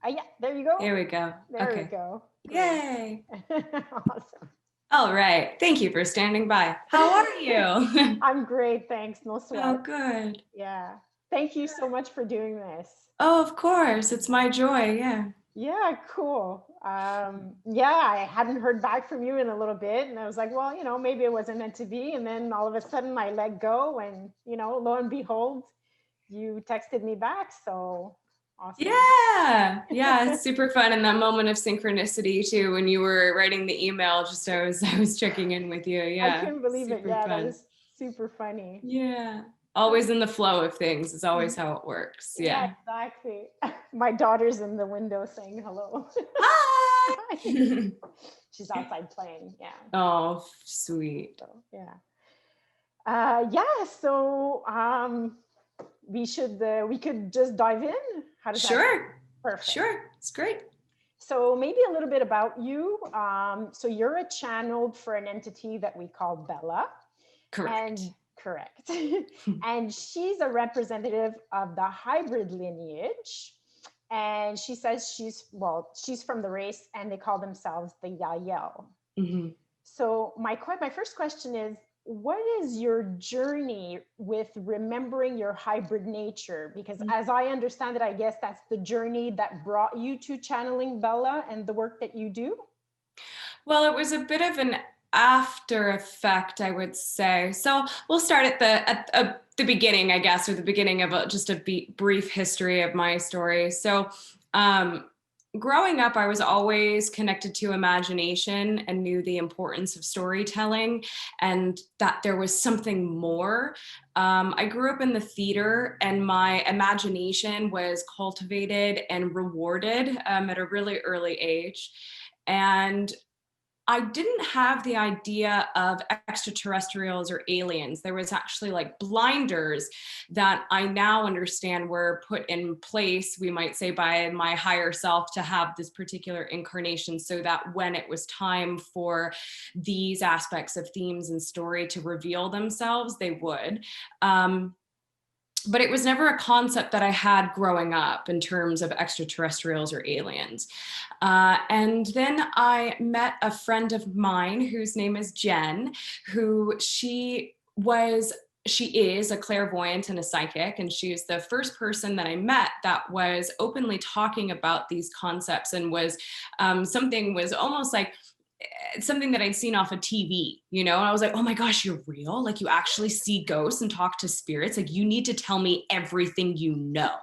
Yeah, there you go. There we go. There we Okay. go. Great. Yay. Awesome. All right. Thank you for standing by. How are you? I'm great, thanks. No Oh, sweat. good. Yeah. Thank you so much for doing this. Oh, of course. It's my joy. Yeah. Yeah, cool. Yeah, I hadn't heard back from you in a little bit, and I was like, well, maybe it wasn't meant to be. And then all of a sudden, I let go, and lo and behold, you texted me back. So awesome. Yeah. Yeah. It's super fun. And that moment of synchronicity too, when you were writing the email, just I was checking in with you. I Yeah. couldn't believe it. Super Yeah, that fun. was super funny. Yeah. Always in the flow of things is always how it works. Yeah, Yeah. exactly. My daughter's in the window saying hello. Hi. She's outside playing. Yeah. Oh, sweet. So yeah. Yeah. So we could just dive in. How does that sound? Sure. Perfect. Sure. It's great. So maybe a little bit about you. So you're a channeled for an entity that we call Bella. Correct. And correct. And she's a representative of the hybrid lineage. And she says she's from the race and they call themselves the YahYel. Mm-hmm. So my first question is, what is your journey with remembering your hybrid nature? Because as I understand it, I guess that's the journey that brought you to channeling Bella and the work that you do. Well, it was a bit of an after effect, I would say. So we'll start at the beginning, I guess, or the beginning of just a brief history of my story. So, growing up, I was always connected to imagination and knew the importance of storytelling and that there was something more. I grew up in the theater, and my imagination was cultivated and rewarded at a really early age. And I didn't have the idea of extraterrestrials or aliens. There was actually like blinders that I now understand were put in place, we might say, by my higher self to have this particular incarnation, so that when it was time for these aspects of themes and story to reveal themselves, they would. But it was never a concept that I had growing up in terms of extraterrestrials or aliens. And then I met a friend of mine whose name is Jen, who she is a clairvoyant and a psychic, and she is the first person that I met that was openly talking about these concepts, and was almost like something that I'd seen off of TV, and I was like, oh my gosh, you're real? Like, you actually see ghosts and talk to spirits? Like, you need to tell me everything you know.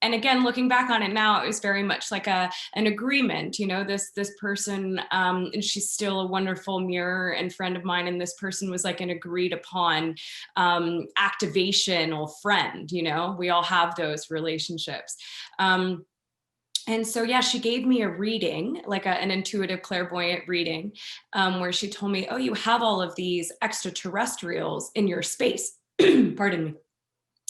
And again, looking back on it now, it was very much like an agreement, this person, and she's still a wonderful mirror and friend of mine. And this person was like an agreed upon activational friend, we all have those relationships. And so, yeah, she gave me a reading, like an intuitive clairvoyant reading, where she told me, oh, you have all of these extraterrestrials in your space. Pardon me.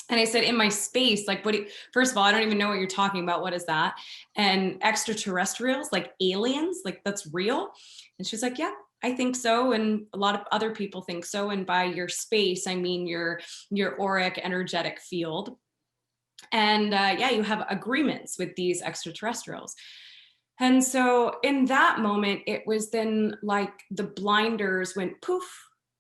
And I said, in my space, like, first of all, I don't even know what you're talking about. What is that? And extraterrestrials, like aliens, like that's real? And she's like, yeah, I think so. And a lot of other people think so. And by your space, I mean your auric energetic field. And yeah, you have agreements with these extraterrestrials. And so in that moment, it was then like the blinders went poof.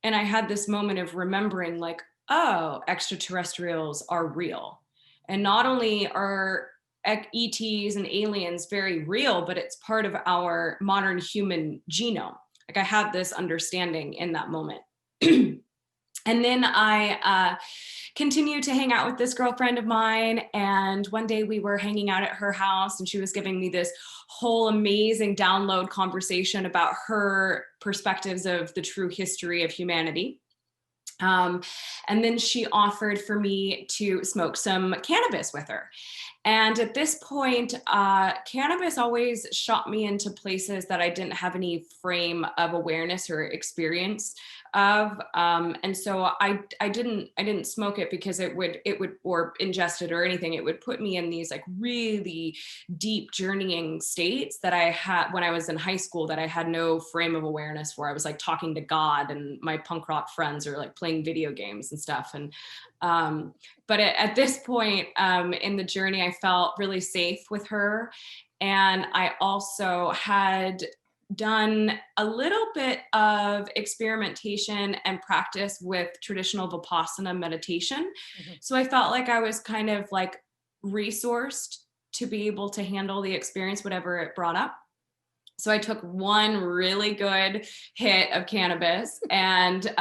And I had this moment of remembering, like, oh, extraterrestrials are real. And not only are ETs and aliens very real, but it's part of our modern human genome. Like, I had this understanding in that moment. And then I continued to hang out with this girlfriend of mine. And one day we were hanging out at her house, and she was giving me this whole amazing download conversation about her perspectives of the true history of humanity. And then she offered for me to smoke some cannabis with her. And at this point, cannabis always shot me into places that I didn't have any frame of awareness or experience of. And so I didn't smoke it because it would, or ingest it or anything. It would put me in these like really deep journeying states that I had when I was in high school that I had no frame of awareness for. I was like talking to God, and my punk rock friends are like playing video games and stuff. And but at this point in the journey, I felt really safe with her. And I also had done a little bit of experimentation and practice with traditional Vipassana meditation. Mm-hmm. So I felt like I was kind of like resourced to be able to handle the experience, whatever it brought up. So I took one really good hit of cannabis and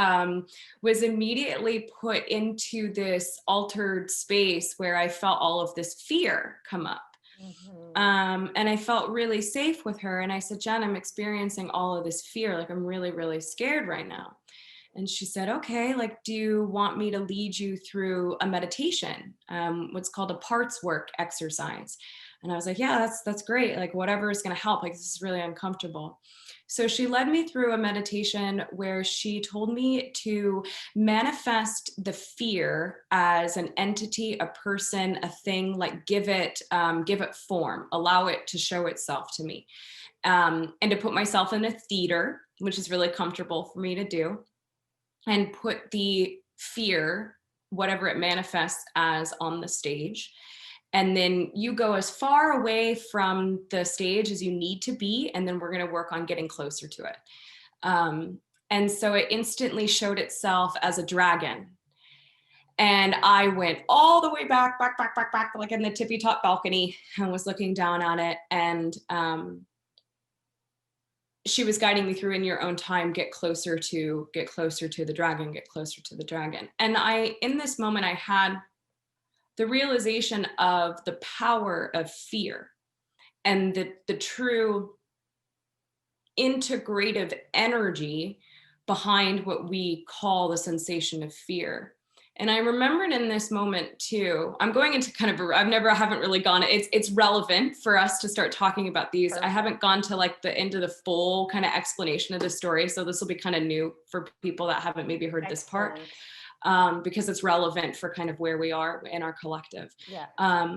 was immediately put into this altered space where I felt all of this fear come up. Mm-hmm. And I felt really safe with her. And I said, Jen, I'm experiencing all of this fear. Like, I'm really, really scared right now. And she said, okay, like, do you want me to lead you through a meditation? What's called a parts work exercise. And I was like, yeah, that's great. Like, whatever is going to help. Like, this is really uncomfortable. So she led me through a meditation where she told me to manifest the fear as an entity, a person, a thing, like give it form, allow it to show itself to me. And to put myself in a theater, which is really comfortable for me to do, and put the fear, whatever it manifests as, on the stage. And then you go as far away from the stage as you need to be. And then we're going to work on getting closer to it. And so it instantly showed itself as a dragon. And I went all the way back, like in the tippy top balcony, and was looking down on it. And she was guiding me through, in your own time, get closer to the dragon, get closer to the dragon. And in this moment, I had the realization of the power of fear and the true integrative energy behind what we call the sensation of fear. And I remembered in this moment too, I'm going into kind of, haven't really gone, it's relevant for us to start talking about these. Perfect. I haven't gone to like the end of the full kind of explanation of the story. So this will be kind of new for people that haven't maybe heard this part. Because it's relevant for kind of where we are in our collective. Yeah.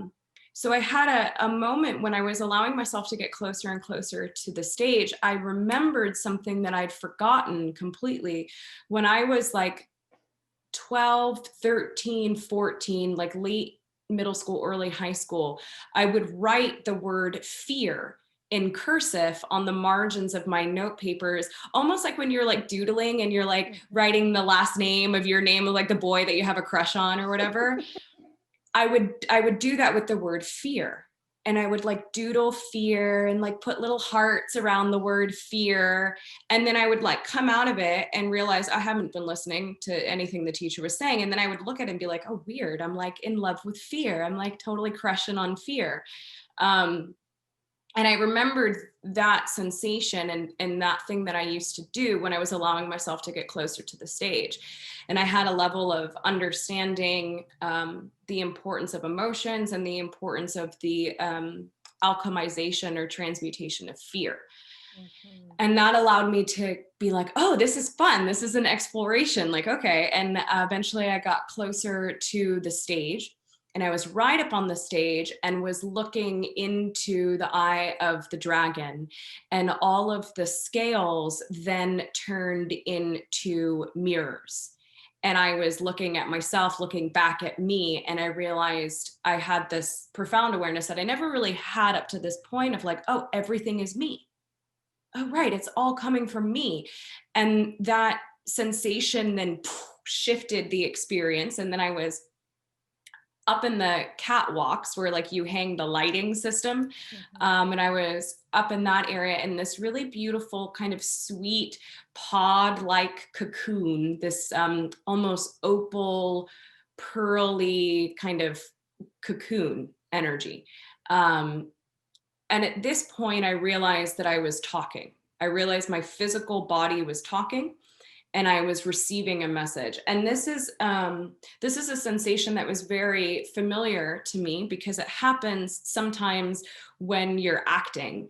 So I had a moment when I was allowing myself to get closer and closer to the stage. I remembered something that I'd forgotten completely. When I was like 12, 13, 14, like late middle school, early high school, I would write the word fear in cursive on the margins of my note papers, almost like when you're like doodling and you're like writing the last name of your name of like the boy that you have a crush on or whatever. I would do that with the word fear. And I would like doodle fear and like put little hearts around the word fear. And then I would like come out of it and realize I haven't been listening to anything the teacher was saying. And then I would look at it and be like, oh, weird. I'm like in love with fear. I'm like totally crushing on fear. And I remembered that sensation and that thing that I used to do when I was allowing myself to get closer to the stage. And I had a level of understanding the importance of emotions and the importance of the alchemization or transmutation of fear. Mm-hmm. And that allowed me to be like, oh, this is fun. This is an exploration. Like, okay. And eventually I got closer to the stage. And I was right up on the stage and was looking into the eye of the dragon. And all of the scales then turned into mirrors. And I was looking at myself, looking back at me. And I realized I had this profound awareness that I never really had up to this point of like, oh, everything is me. Oh, right. It's all coming from me. And that sensation then shifted the experience. And then I was up in the catwalks where like you hang the lighting system. Mm-hmm. And I was up in that area in this really beautiful kind of sweet pod-like cocoon, this almost opal, pearly kind of cocoon energy. And at this point, I realized that I was talking. I realized my physical body was talking. and I was receiving a message. And this is a sensation that was very familiar to me because it happens sometimes when you're acting,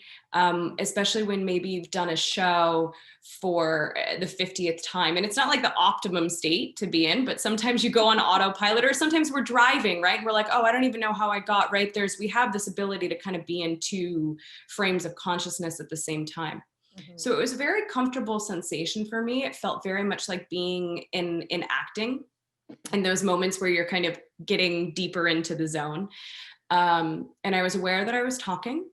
especially when maybe you've done a show for the 50th time. And it's not like the optimum state to be in, but sometimes you go on autopilot, or sometimes we're driving, right? We're like, oh, I don't even know how I got right. We have this ability to kind of be in two frames of consciousness at the same time. So it was a very comfortable sensation for me. It felt very much like being in acting, in those moments where you're kind of getting deeper into the zone. And I was aware that I was talking,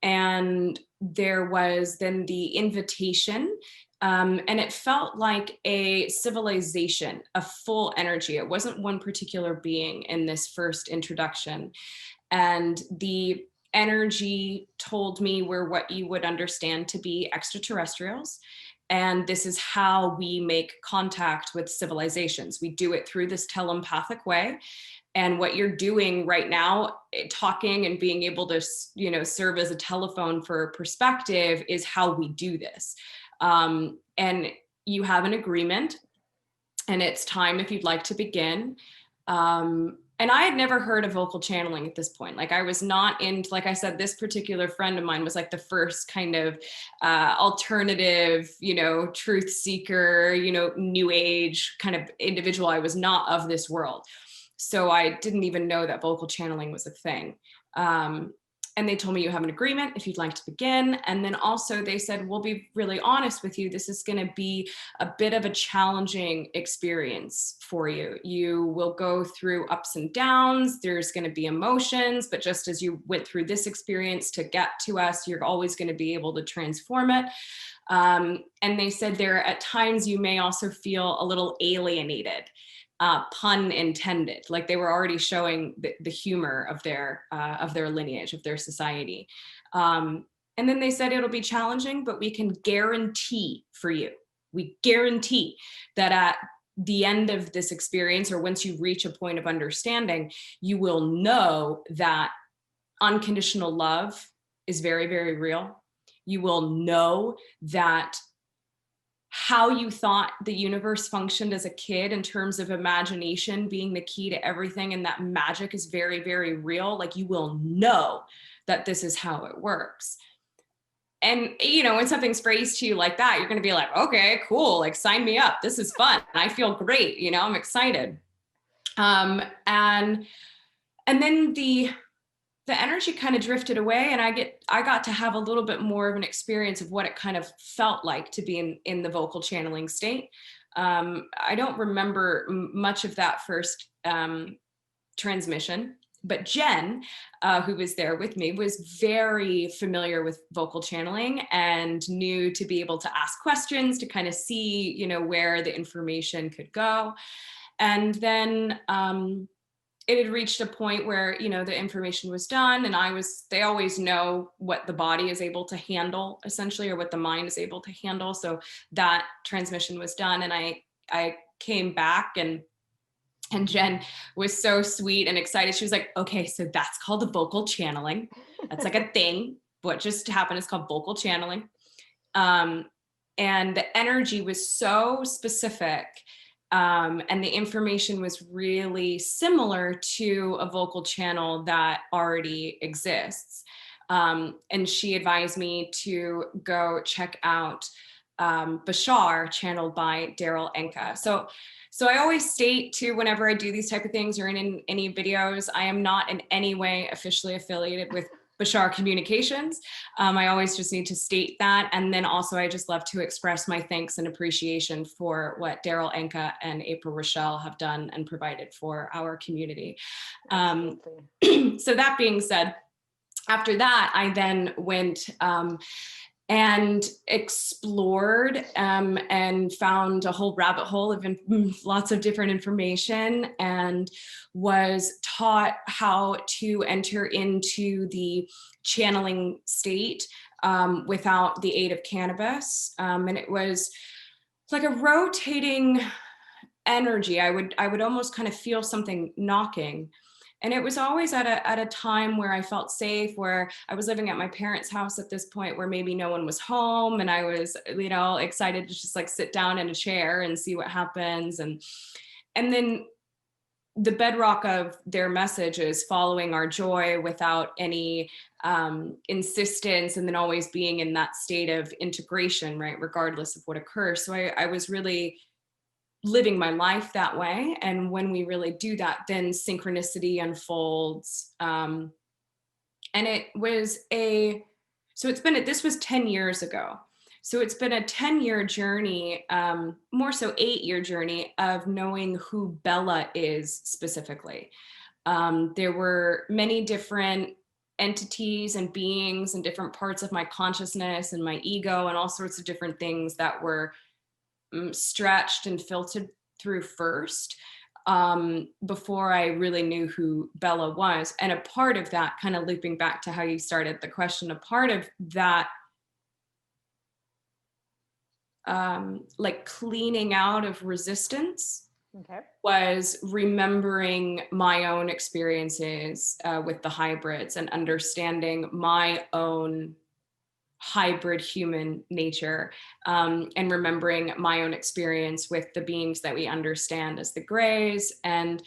and there was then the invitation, and it felt like a civilization, a full energy. It wasn't one particular being in this first introduction. And the energy told me we're what you would understand to be extraterrestrials. And this is how we make contact with civilizations. We do it through this telepathic way. And what you're doing right now, talking and being able to, serve as a telephone for perspective, is how we do this. And you have an agreement, and it's time if you'd like to begin. And I had never heard of vocal channeling at this point. Like, I was not into, like I said, this particular friend of mine was like the first kind of alternative, truth seeker, new age kind of individual. I was not of this world. So I didn't even know that vocal channeling was a thing. And they told me, you have an agreement if you'd like to begin. And then also they said, we'll be really honest with you. This is going to be a bit of a challenging experience for you. You will go through ups and downs. There's going to be emotions, but just as you went through this experience to get to us, you're always going to be able to transform it. And they said there at times you may also feel a little alienated. Pun intended. Like, they were already showing the humor of their lineage, of their society. And then they said it'll be challenging, but we can guarantee for you. We guarantee that at the end of this experience, or once you reach a point of understanding, you will know that unconditional love is very, very real. You will know that how you thought the universe functioned as a kid in terms of imagination being the key to everything, and that magic is very, very real. Like, you will know that this is how it works. And, when something's phrased to you like that, you're going to be like, okay, cool. Like, sign me up. This is fun. I feel great. I'm excited. And then the energy kind of drifted away, and I got to have a little bit more of an experience of what it kind of felt like to be in the vocal channeling state. I don't remember much of that first transmission, but Jen, who was there with me, was very familiar with vocal channeling and knew to be able to ask questions to kind of see, where the information could go. And then it had reached a point where, the information was done, and they always know what the body is able to handle, essentially, or what the mind is able to handle. So that transmission was done, and I came back, and Jen was so sweet and excited. She was like, okay, so that's called the vocal channeling. That's like a thing. What just happened is called vocal channeling. And the energy was so specific. And the information was really similar to a vocal channel that already exists. And she advised me to go check out Bashar, channeled by Daryl Enka. So I always state too, whenever I do these type of things or in any videos, I am not in any way officially affiliated with Bashar Communications. I always just need to state that. And then also, I just love to express my thanks and appreciation for what Daryl Enka and April Rochelle have done and provided for our community. So that being said, after that, I then went and explored and found a whole rabbit hole of lots of different information, and was taught how to enter into the channeling state without the aid of cannabis. And it was like a rotating energy. I would almost kind of feel something knocking. And it was always at a time where I felt safe, where I was living at my parents' house at this point, where maybe no one was home, and I was, you know, excited to just like sit down in a chair and see what happens. And then the bedrock of their message is following our joy without any insistence, and then always being in that state of integration, right, regardless of what occurs. So I was really living my life that way. And when we really do that, then synchronicity unfolds. And it was this was 10 years ago. So it's been a 10-year journey, more so 8-year journey of knowing who Bella is specifically. There were many different entities and beings and different parts of my consciousness and my ego and all sorts of different things that were stretched and filtered through first, before I really knew who Bella was. And a part of that, kind of looping back to how you started the question, a part of that, like cleaning out of resistance, was remembering my own experiences with the hybrids and understanding my own hybrid human nature, and remembering my own experience with the beings that we understand as the grays, and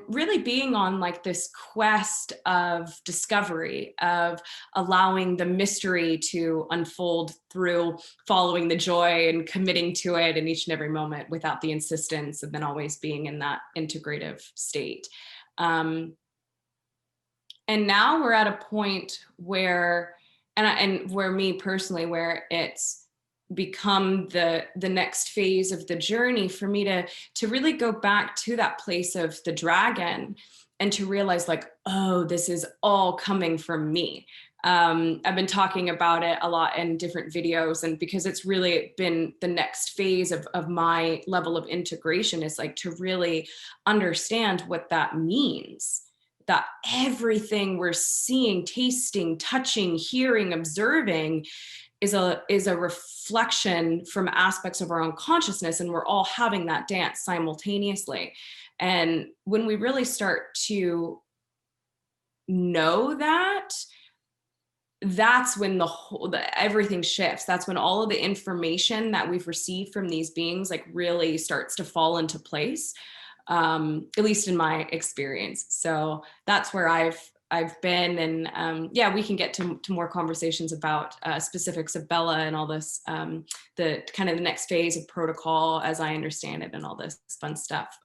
really being on like this quest of discovery, of allowing the mystery to unfold through following the joy and committing to it in each and every moment without the insistence, and then always being in that integrative state. And now we're at a point where, and where me personally, where it's become the next phase of the journey for me to really go back to that place of the dragon, and to realize like, oh, this is all coming from me. I've been talking about it a lot in different videos, and because it's really been the next phase of my level of integration, is like to really understand what that means. That everything we're seeing, tasting, touching, hearing, observing is a reflection from aspects of our own consciousness, and we're all having that dance simultaneously. And when we really start to know that, that's when everything shifts. That's when all of the information that we've received from these beings like really starts to fall into place. At least in my experience. So that's where I've been, and yeah, we can get to more conversations about specifics of Bella and all this, the kind of the next phase of protocol as I understand it, and all this fun stuff.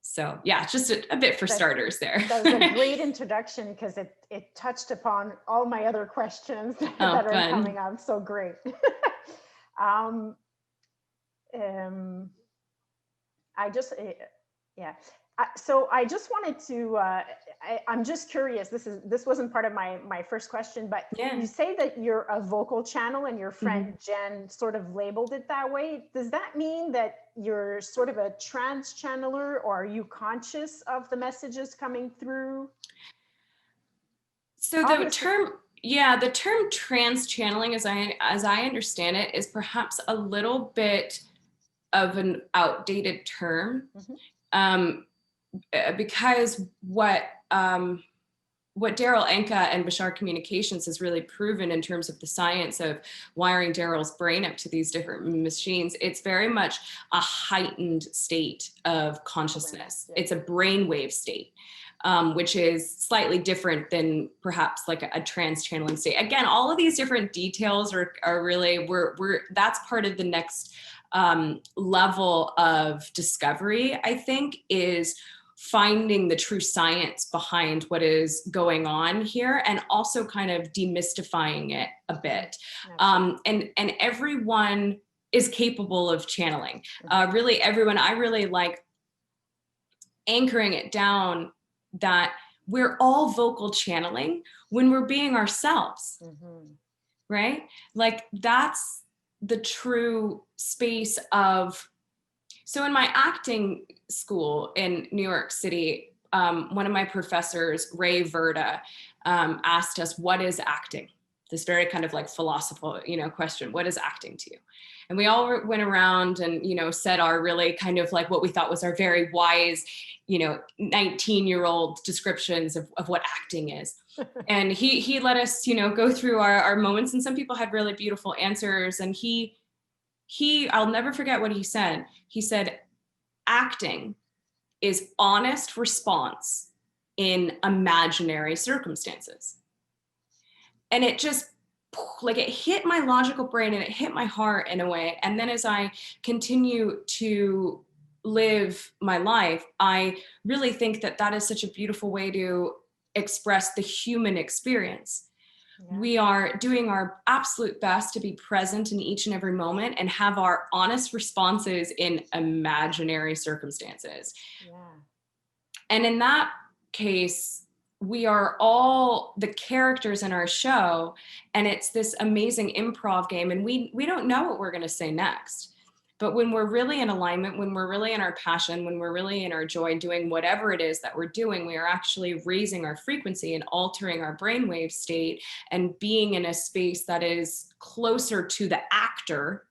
So yeah, just a bit for starters there. That was a great introduction, because it touched upon all my other questions that are coming up. So great. I just, yeah. So I just wanted to, I'm just curious, this wasn't part of my first question, but yeah. You say that you're a vocal channel, and your friend Jen sort of labeled it that way. Does that mean that you're sort of a trance channeler, or are you conscious of the messages coming through? So the term trance channeling, as I understand it, is perhaps a little bit of an outdated term, because what Daryl Anka and Bashar Communications has really proven in terms of the science of wiring Daryl's brain up to these different machines, it's very much a heightened state of consciousness. It's a brainwave state. Which is slightly different than perhaps like a trance channeling state. Again, all of these different details are really, that's part of the next level of discovery, I think, is finding the true science behind what is going on here, and also kind of demystifying it a bit. And everyone is capable of channeling. Really everyone, I really like anchoring it down that we're all vocal channeling when we're being ourselves, right? Like that's the true space of, so in my acting school in New York City, one of my professors, Ray Verda, asked us, what is acting? this very kind of like philosophical, question, what is acting to you? And we all went around and, said our really kind of like what we thought was our very wise, 19-year-old descriptions of what acting is. And he let us, go through our moments, and some people had really beautiful answers. And I'll never forget what he said. He said, acting is honest response in imaginary circumstances. And it just, like, it hit my logical brain and it hit my heart in a way. And then as I continue to live my life, I really think that that is such a beautiful way to express the human experience. Yeah. We are doing our absolute best to be present in each and every moment and have our honest responses in imaginary circumstances. Yeah. And in that case, we are all the characters in our show, and it's this amazing improv game, and we don't know what we're going to say next. But when we're really in alignment, when we're really in our passion, when we're really in our joy, doing whatever it is that we're doing, we are actually raising our frequency and altering our brainwave state and being in a space that is closer to the actor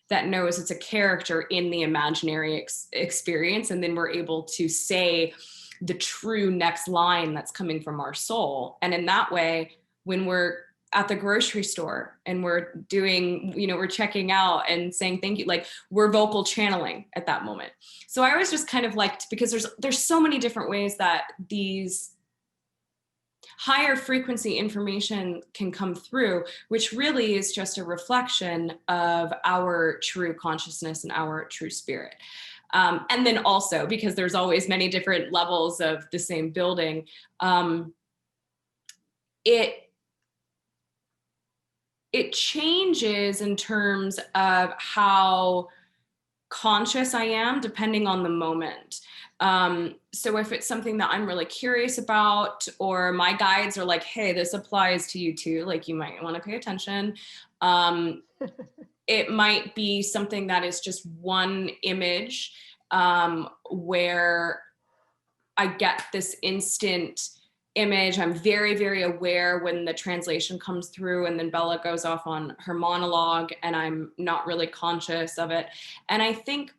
that knows it's a character in the imaginary experience. And then we're able to say the true next line that's coming from our soul. And in that way, when we're at the grocery store and we're doing, we're checking out and saying thank you, like, we're vocal channeling at that moment. So I always just kind of liked, because there's so many different ways that these higher frequency information can come through, which really is just a reflection of our true consciousness and our true spirit. And then also, because there's always many different levels of the same building, it changes in terms of how conscious I am depending on the moment. So if it's something that I'm really curious about, or my guides are like, hey, this applies to you too, like, you might want to pay attention. It might be something that is just one image, where I get this instant image. I'm very, very aware when the translation comes through, and then Bella goes off on her monologue and I'm not really conscious of it. And I think,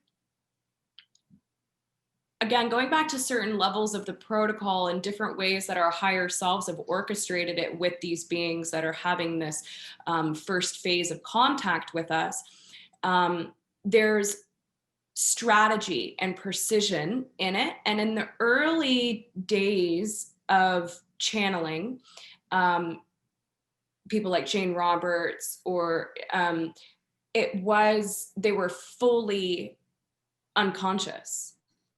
again, going back to certain levels of the protocol and different ways that our higher selves have orchestrated it with these beings that are having this first phase of contact with us, there's strategy and precision in it. And in the early days of channeling, people like Jane Roberts, or they were fully unconscious.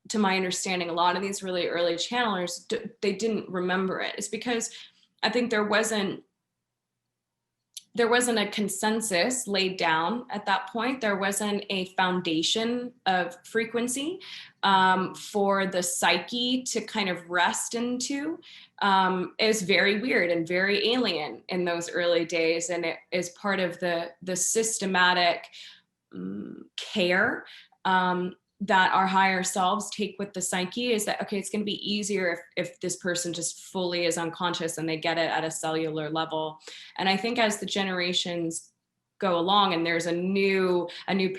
To my understanding, a lot of these really early channelers, they didn't remember it. It's because I think there wasn't a consensus laid down at that point. There wasn't a foundation of frequency for the psyche to kind of rest into. It was very weird and very alien in those early days. And it is part of the systematic care that our higher selves take with the psyche, is that, okay, it's going to be easier if this person just fully is unconscious and they get it at a cellular level. And I think as the generations go along and there's a new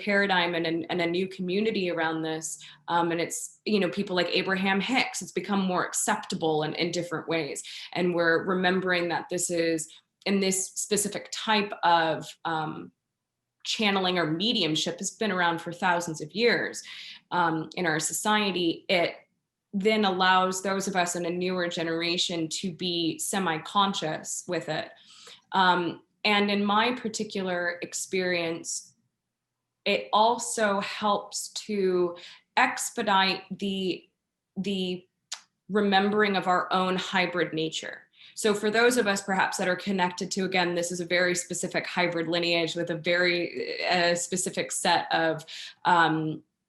paradigm and a new community around this, and it's, people like Abraham Hicks, it's become more acceptable in different ways. And we're remembering that this is, in this specific type of channeling or mediumship, has been around for thousands of years in our society. It then allows those of us in a newer generation to be semi-conscious with it. And in my particular experience, it also helps to expedite the remembering of our own hybrid nature. So for those of us perhaps that are connected to, again, this is a very specific hybrid lineage with a very specific set of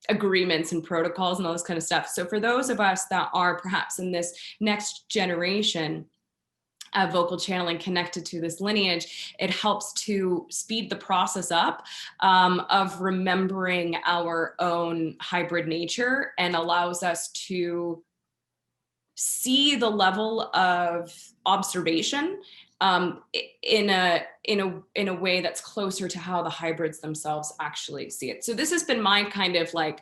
agreements and protocols and all this kind of stuff. So for those of us that are perhaps in this next generation of vocal channeling connected to this lineage, it helps to speed the process up of remembering our own hybrid nature, and allows us to see the level of observation in a way that's closer to how the hybrids themselves actually see it. So this has been my kind of like,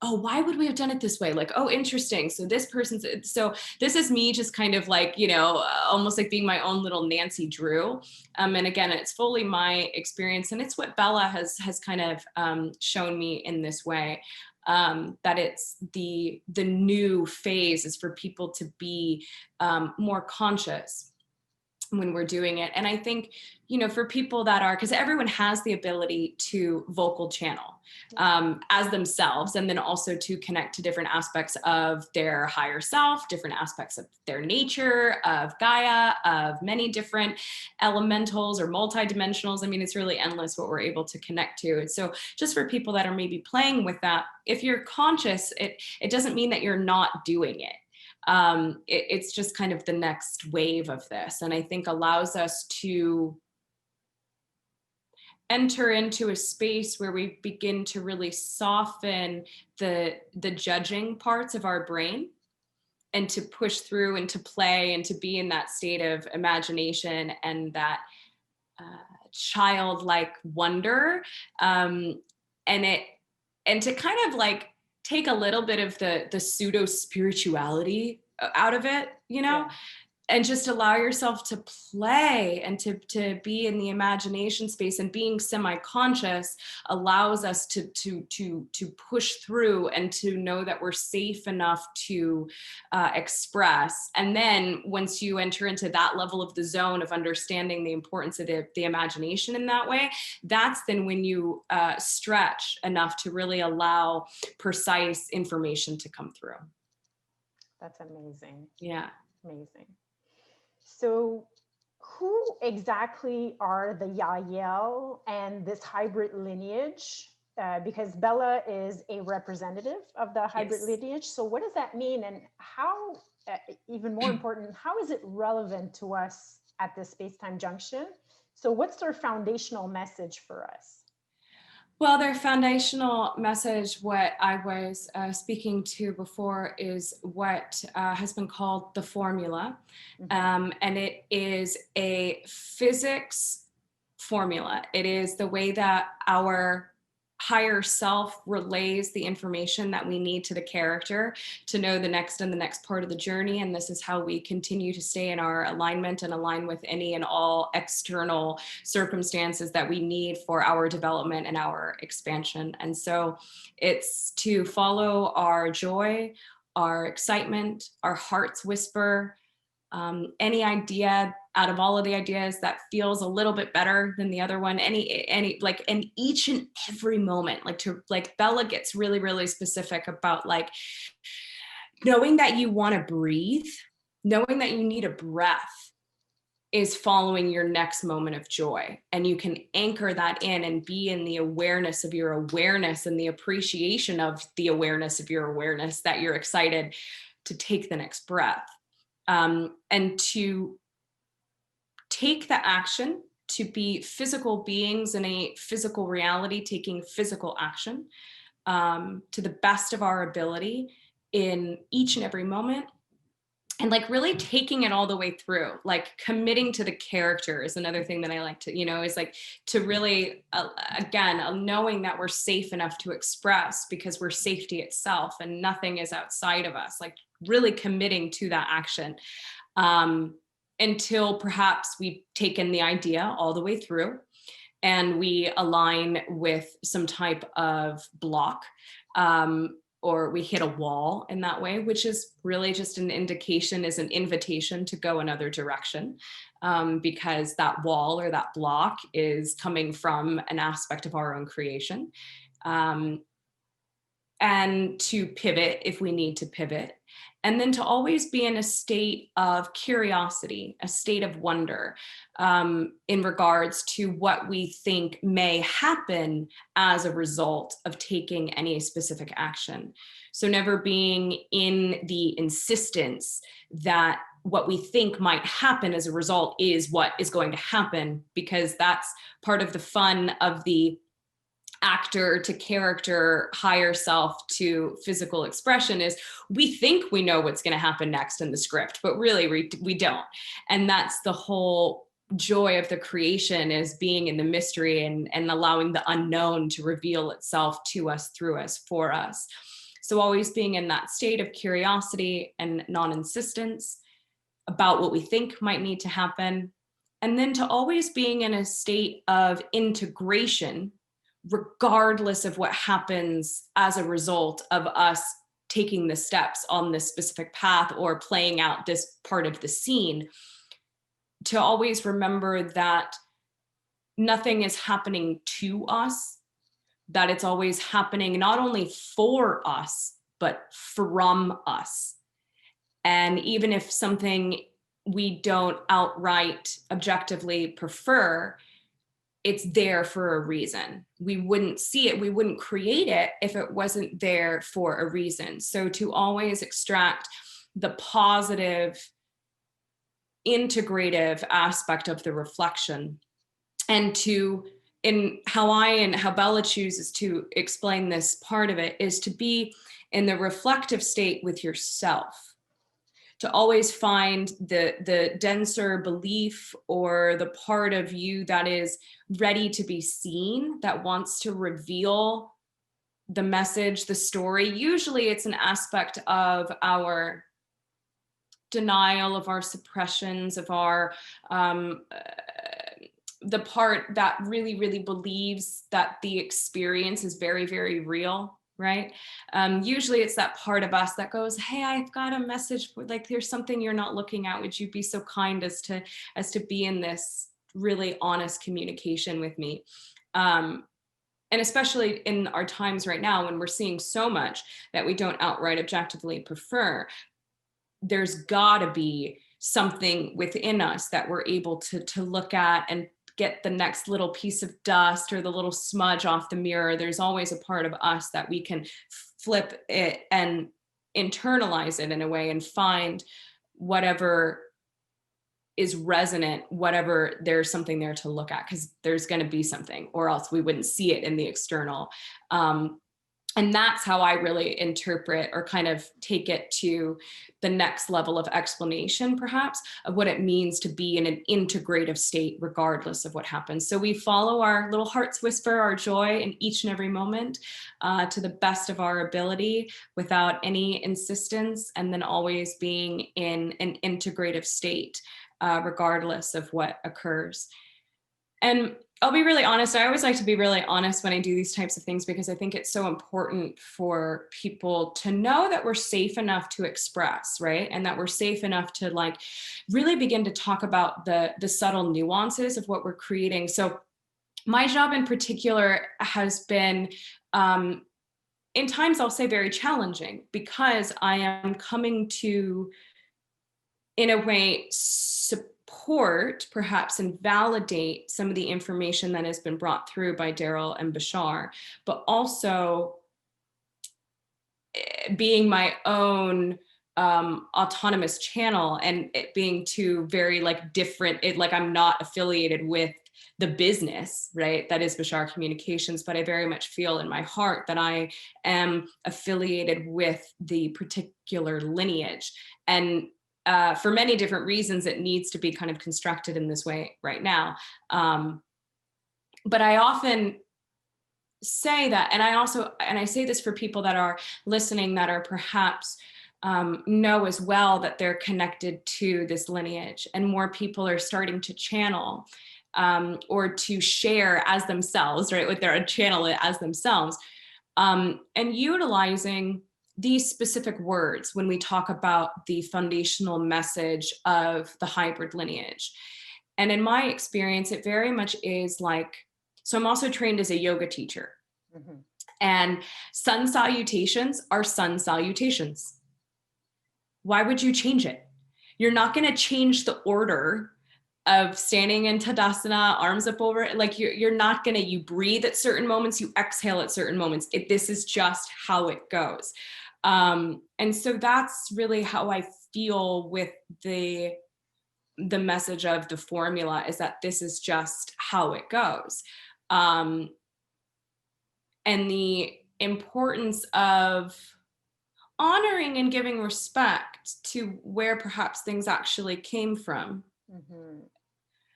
oh, why would we have done it this way? Like, oh, interesting. So this person's, so this is me just kind of like, you know, almost like being my own little Nancy Drew. And again, it's fully my experience, and it's what Bella has kind of shown me in this way. That it's the new phase is for people to be more conscious when we're doing it. And I think, you know, for people that are, because everyone has the ability to vocal channel as themselves, and then also to connect to different aspects of their higher self, different aspects of their nature, of Gaia, of many different elementals or multidimensionals. I mean, it's really endless what we're able to connect to. And so just for people that are maybe playing with that, if you're conscious, it doesn't mean that you're not doing it. It's just kind of the next wave of this, and I think allows us to enter into a space where we begin to really soften the judging parts of our brain, and to push through and to play and to be in that state of imagination and that childlike wonder, and to kind of like take a little bit of the pseudo spirituality out of it, you know, and just allow yourself to play and to be in the imagination space. And being semi-conscious allows us to push through and to know that we're safe enough to express. And then once you enter into that level of the zone of understanding the importance of the imagination in that way, that's then when you stretch enough to really allow precise information to come through. That's amazing. Yeah. Amazing. So who exactly are the YahYel and this hybrid lineage? Because Bella is a representative of the hybrid lineage. So what does that mean? And how, even more important, how is it relevant to us at this space-time junction? So what's their foundational message for us? Well, their foundational message, what I was speaking to before, is what has been called the formula. And it is a physics formula. It is the way that our higher self relays the information that we need to the character to know the next and the next part of the journey. And this is how we continue to stay in our alignment and align with any and all external circumstances that we need for our development and our expansion. And so it's to follow our joy, our excitement, our heart's whisper, any idea out of all of the ideas that feels a little bit better than the other one, any like, and each and every moment, like Bella gets really, really specific about like knowing that you want to breathe, knowing that you need a breath is following your next moment of joy. And you can anchor that in and be in the awareness of your awareness and the appreciation of the awareness of your awareness that you're excited to take the next breath. And to take the action to be physical beings in a physical reality, taking physical action to the best of our ability in each and every moment. And like really taking it all the way through, like committing to the character is another thing that I like to, you know, is like to really, again, knowing that we're safe enough to express because we're safety itself and nothing is outside of us, like really committing to that action until perhaps we've taken the idea all the way through and we align with some type of block. Or we hit a wall in that way, which is really just an indication, is an invitation to go another direction, because that wall or that block is coming from an aspect of our own creation. And to pivot if we need to pivot. And then to always be in a state of curiosity, a state of wonder in regards to what we think may happen as a result of taking any specific action. So never being in the insistence that what we think might happen as a result is what is going to happen, because that's part of the fun of the actor to character, higher self to physical expression, is we think we know what's going to happen next in the script, but really we don't. And that's the whole joy of the creation, is being in the mystery and allowing the unknown to reveal itself to us, through us, for us. So always being in that state of curiosity and non-insistence about what we think might need to happen. And then to always being in a state of integration, regardless of what happens as a result of us taking the steps on this specific path or playing out this part of the scene. To always remember that nothing is happening to us, that it's always happening not only for us, but from us. And even if something we don't outright objectively prefer, it's there for a reason. We wouldn't see it, we wouldn't create it if it wasn't there for a reason. So to always extract the positive, integrative aspect of the reflection, and to, in how I and how Bella chooses to explain this part of it, is to be in the reflective state with yourself, to always find the denser belief or the part of you that is ready to be seen, that wants to reveal the message, the story. Usually it's an aspect of our denial, of our suppressions, of our the part that really, really believes that the experience is very, very real, right? Usually it's that part of us that goes, hey, I've got a message, like there's something you're not looking at. Would you be so kind as to be in this really honest communication with me? And especially in our times right now, when we're seeing so much that we don't outright objectively prefer, there's gotta be something within us that we're able to look at and get the next little piece of dust or the little smudge off the mirror. There's always a part of us that we can flip it and internalize it in a way and find whatever is resonant, whatever, there's something there to look at, because there's going to be something, or else we wouldn't see it in the external. And that's how I really interpret, or kind of take it to the next level of explanation, perhaps, of what it means to be in an integrative state, regardless of what happens. So we follow our little heart's whisper, our joy in each and every moment, to the best of our ability, without any insistence, and then always being in an integrative state, regardless of what occurs. And I'll be really honest. I always like to be really honest when I do these types of things, because I think it's so important for people to know that we're safe enough to express, right? And that we're safe enough to like really begin to talk about the subtle nuances of what we're creating. So my job in particular has been, in times I'll say very challenging, because I am coming to, in a way, support perhaps and validate some of the information that has been brought through by Daryl and Bashar, but also being my own autonomous channel, and it being two very like different, like I'm not affiliated with the business, right? That is Bashar Communications, but I very much feel in my heart that I am affiliated with the particular lineage. And for many different reasons, it needs to be kind of constructed in this way right now. But I often say that, and I say this for people that are listening, that are perhaps know as well that they're connected to this lineage, and more people are starting to channel or to share as themselves, right? With their channel as themselves, and utilizing these specific words when we talk about the foundational message of the hybrid lineage. And in my experience, it very much is like, so I'm also trained as a yoga teacher. Mm-hmm. And sun salutations are sun salutations. Why would you change it? You're not going to change the order of standing in Tadasana, arms up over it. Like you're not going to, you breathe at certain moments, you exhale at certain moments. This is just how it goes. And so that's really how I feel with the message of the formula, is that this is just how it goes. and the importance of honoring and giving respect to where perhaps things actually came from, Mm-hmm.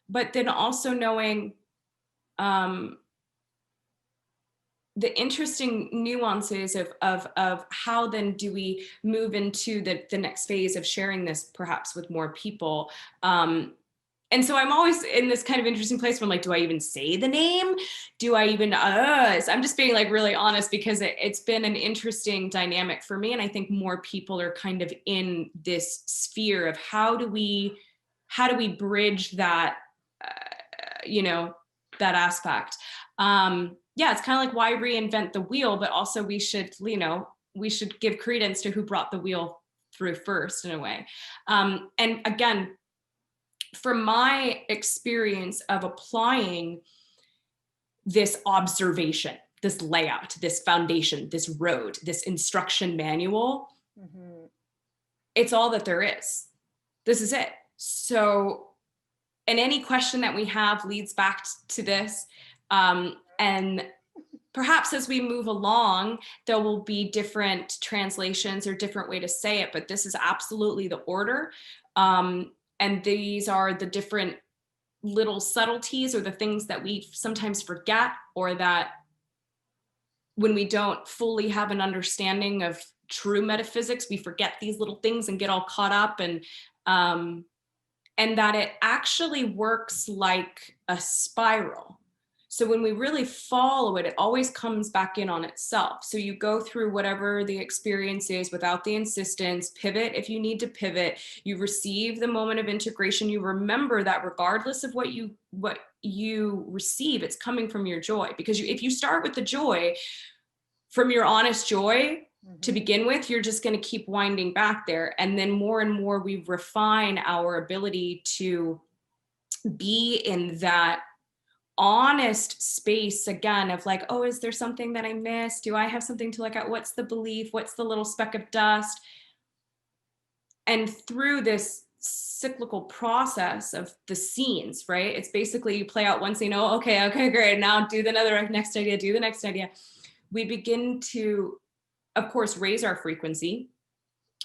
but then also knowing um, the interesting nuances of how then do we move into the next phase of sharing this perhaps with more people. And so I'm always in this kind of interesting place where I'm like, do I even say the name? Do I even, so I'm just being like really honest, because it's been an interesting dynamic for me. And I think more people are kind of in this sphere of how do we bridge that, you know, that aspect. Yeah, it's kind of like, why reinvent the wheel, but also we should, you know, we should give credence to who brought the wheel through first in a way. And again, from my experience of applying this observation, this layout, this foundation, this road, this instruction manual, Mm-hmm. it's all that there is. This is it. So, and any question that we have leads back to this. And perhaps as we move along, there will be different translations or different way to say it, but this is absolutely the order. And these are the different little subtleties or the things that we sometimes forget, or that when we don't fully have an understanding of true metaphysics, we forget these little things and get all caught up, and that it actually works like a spiral. So when we really follow it, it always comes back in on itself. So you go through whatever the experience is without the insistence, pivot if you need to pivot, you receive the moment of integration, you remember that regardless of what you receive, it's coming from your joy. Because if you start with the joy from your honest joy, to begin with, you're just going to keep winding back there. And then more and more we refine our ability to be in that honest space again of like, oh, is there something that I missed? Do I have something to look at? What's the belief? What's the little speck of dust? And through this cyclical process of the scenes, right? It's basically you play out one scene, oh, okay, great. Now do the next idea, do the next idea. We begin to, of course, raise our frequency.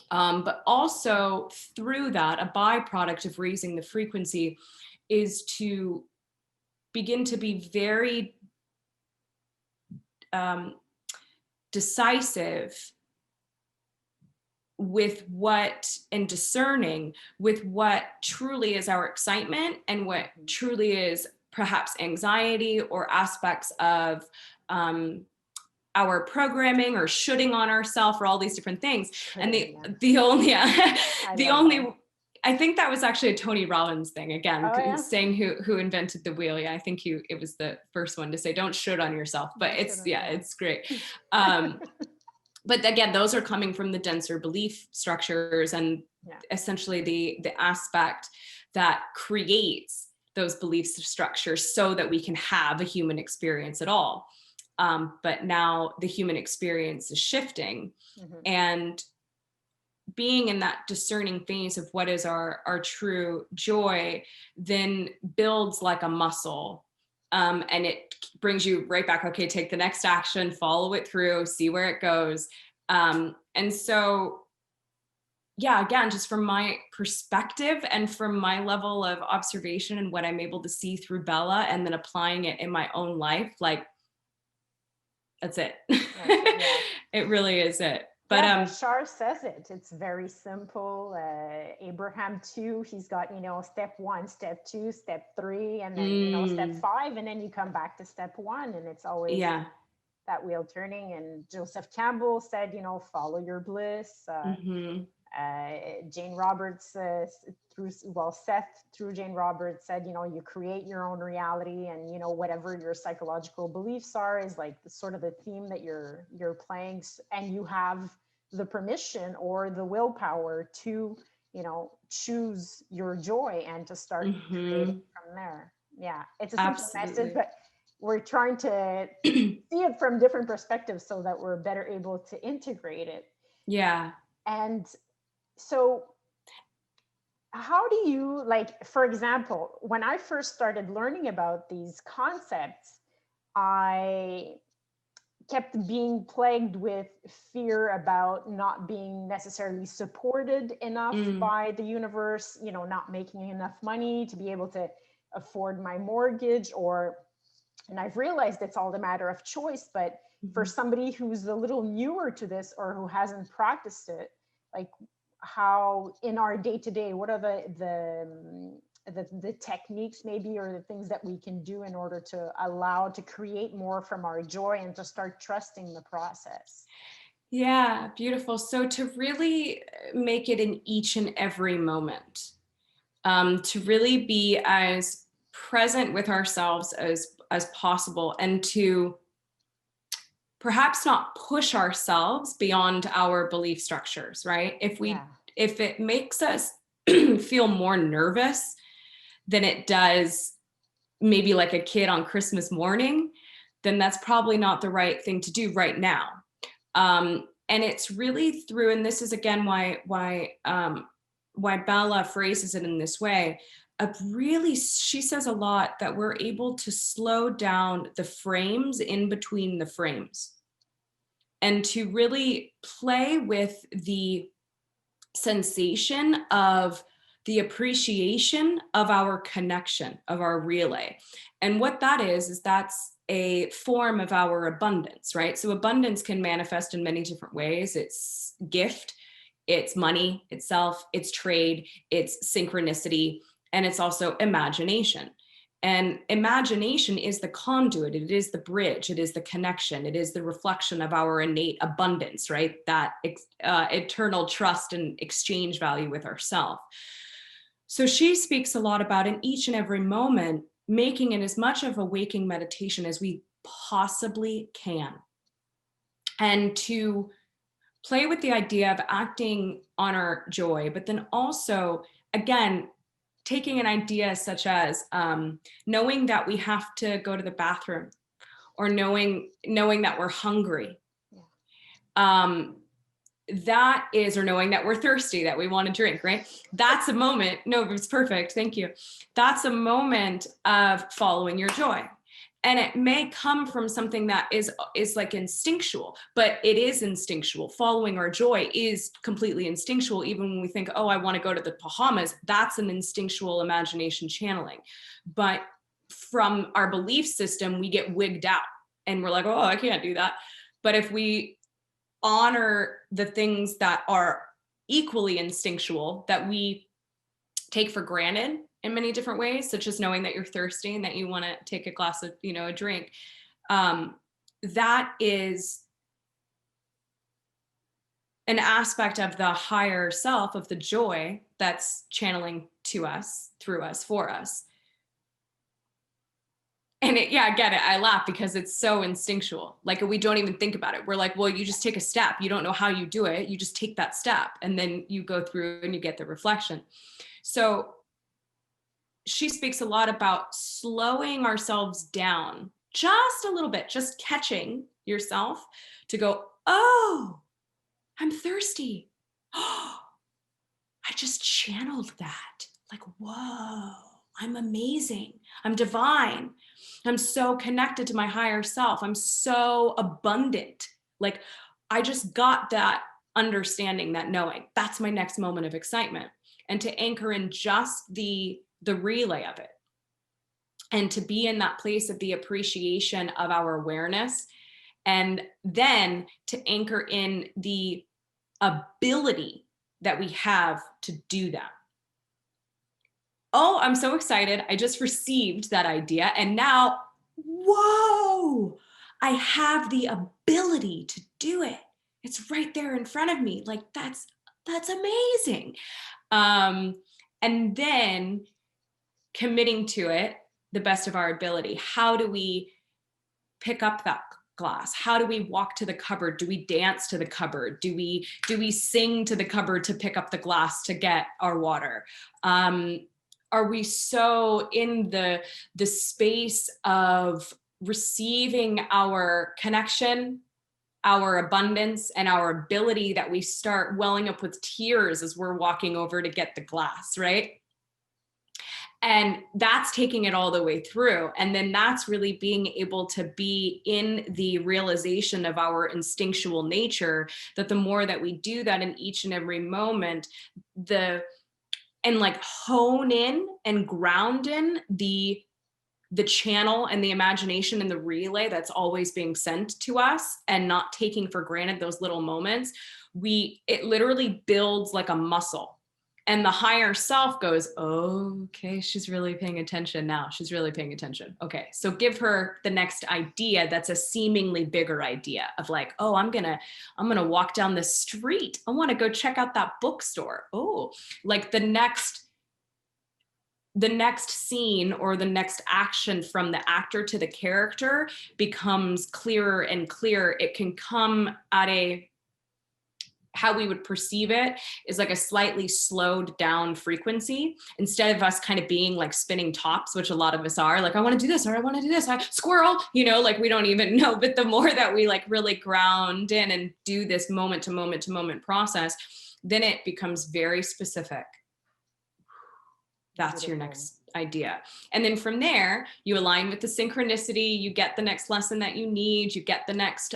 But also through that, a byproduct of raising the frequency is to begin to be very decisive with what, and discerning with what truly is our excitement and what truly is perhaps anxiety or aspects of our programming or shoulding on ourselves or all these different things. And the only I think that was actually a Tony Robbins thing again, saying who invented the wheel. Yeah, I think it was the first one to say, don't should on yourself, but it's great. But again, those are coming from the denser belief structures and essentially the aspect that creates those belief structures so that we can have a human experience at all. But now the human experience is shifting, and being in that discerning phase of what is our true joy then builds like a muscle. And it brings you right back, okay, take the next action, follow it through, see where it goes. And so, yeah, again, just from my perspective and from my level of observation and what I'm able to see through Bella and then applying it in my own life, like, that's it. It really is it. But Bashar says it. It's very simple. Abraham too. He's got, step 1, step 2, step 3, and then step 5, and then you come back to step 1, and it's always that wheel turning. And Joseph Campbell said, follow your bliss. Jane Roberts Seth through Jane Roberts said, you create your own reality, and whatever your psychological beliefs are is like the sort of the theme that you're playing, and you have the permission or the willpower to choose your joy and to start creating from there. Yeah, it's a simple message, but we're trying to see it from different perspectives so that we're better able to integrate it. And so how do you, like, for example, when I first started learning about these concepts, I kept being plagued with fear about not being necessarily supported enough by the universe, you know, not making enough money to be able to afford my mortgage, and I've realized it's all a matter of choice, but for somebody who's a little newer to this or who hasn't practiced it, like how in our day-to-day, what are the techniques maybe, or the things that we can do in order to allow to create more from our joy and to start trusting the process? Yeah, beautiful. So to really make it in each and every moment, to really be as present with ourselves as possible, and to perhaps not push ourselves beyond our belief structures, right? If it makes us feel more nervous than it does maybe like a kid on Christmas morning, then that's probably not the right thing to do right now. And it's really through, and this is again why Bella phrases it in this way. She says a lot that we're able to slow down the frames in between the frames, and to really play with the sensation of the appreciation of our connection, of our relay. And what that is that's a form of our abundance, right? So abundance can manifest in many different ways. It's gift, it's money itself, it's trade, it's synchronicity, and it's also imagination. And imagination is the conduit, it is the bridge, it is the connection, it is the reflection of our innate abundance, right? That eternal trust and exchange value with ourselves. So she speaks a lot about in each and every moment, making it as much of a waking meditation as we possibly can. And to play with the idea of acting on our joy, but then also, again, taking an idea such as knowing that we have to go to the bathroom, or knowing that we're hungry. That is, or knowing that we're thirsty, that we want to drink, right? That's a moment. No, it's perfect. Thank you. That's a moment of following your joy. And it may come from something that is like instinctual, but it is instinctual. Following our joy is completely instinctual. Even when we think, oh, I want to go to the Bahamas, that's an instinctual imagination channeling. But from our belief system, we get wigged out and we're like, oh, I can't do that. But if we honor the things that are equally instinctual, that we take for granted in many different ways, such as knowing that you're thirsty and that you want to take a glass of, a drink. That is an aspect of the higher self, of the joy that's channeling to us, through us, for us. And I get it. I laugh because it's so instinctual. Like, we don't even think about it. We're like, well, you just take a step. You don't know how you do it. You just take that step, and then you go through and you get the reflection. So she speaks a lot about slowing ourselves down just a little bit, just catching yourself to go, oh, I'm thirsty. Oh, I just channeled that. Like, whoa, I'm amazing. I'm divine. I'm so connected to my higher self. I'm so abundant. Like, I just got that understanding, that knowing. That's my next moment of excitement. And to anchor in just the relay of it, and to be in that place of the appreciation of our awareness, and then to anchor in the ability that we have to do that. Oh, I'm so excited. I just received that idea. And now, whoa, I have the ability to do it. It's right there in front of me. Like, that's amazing. And then committing to it the best of our ability. How do we pick up that glass? How do we walk to the cupboard? Do we dance to the cupboard? Do we sing to the cupboard to pick up the glass to get our water? Are we so in the space of receiving our connection, our abundance, and our ability that we start welling up with tears as we're walking over to get the glass, right? And that's taking it all the way through. And then that's really being able to be in the realization of our instinctual nature, that the more that we do that in each and every moment, and like hone in and ground in the channel and the imagination and the relay that's always being sent to us, and not taking for granted those little moments, it literally builds like a muscle. And the higher self goes, oh, okay, she's really paying attention now. She's really paying attention. Okay, so give her the next idea that's a seemingly bigger idea of like, oh, I'm gonna walk down the street. I want to go check out that bookstore. Oh, like the next scene or the next action from the actor to the character becomes clearer and clearer. It can come at how we would perceive it is like a slightly slowed down frequency, instead of us kind of being like spinning tops, which a lot of us are, like, I want to do this, or I want to do this, squirrel, like we don't even know. But the more that we like really ground in and do this moment to moment to moment process, then it becomes very specific. That's your next idea. And then from there, you align with the synchronicity, you get the next lesson that you need, you get the next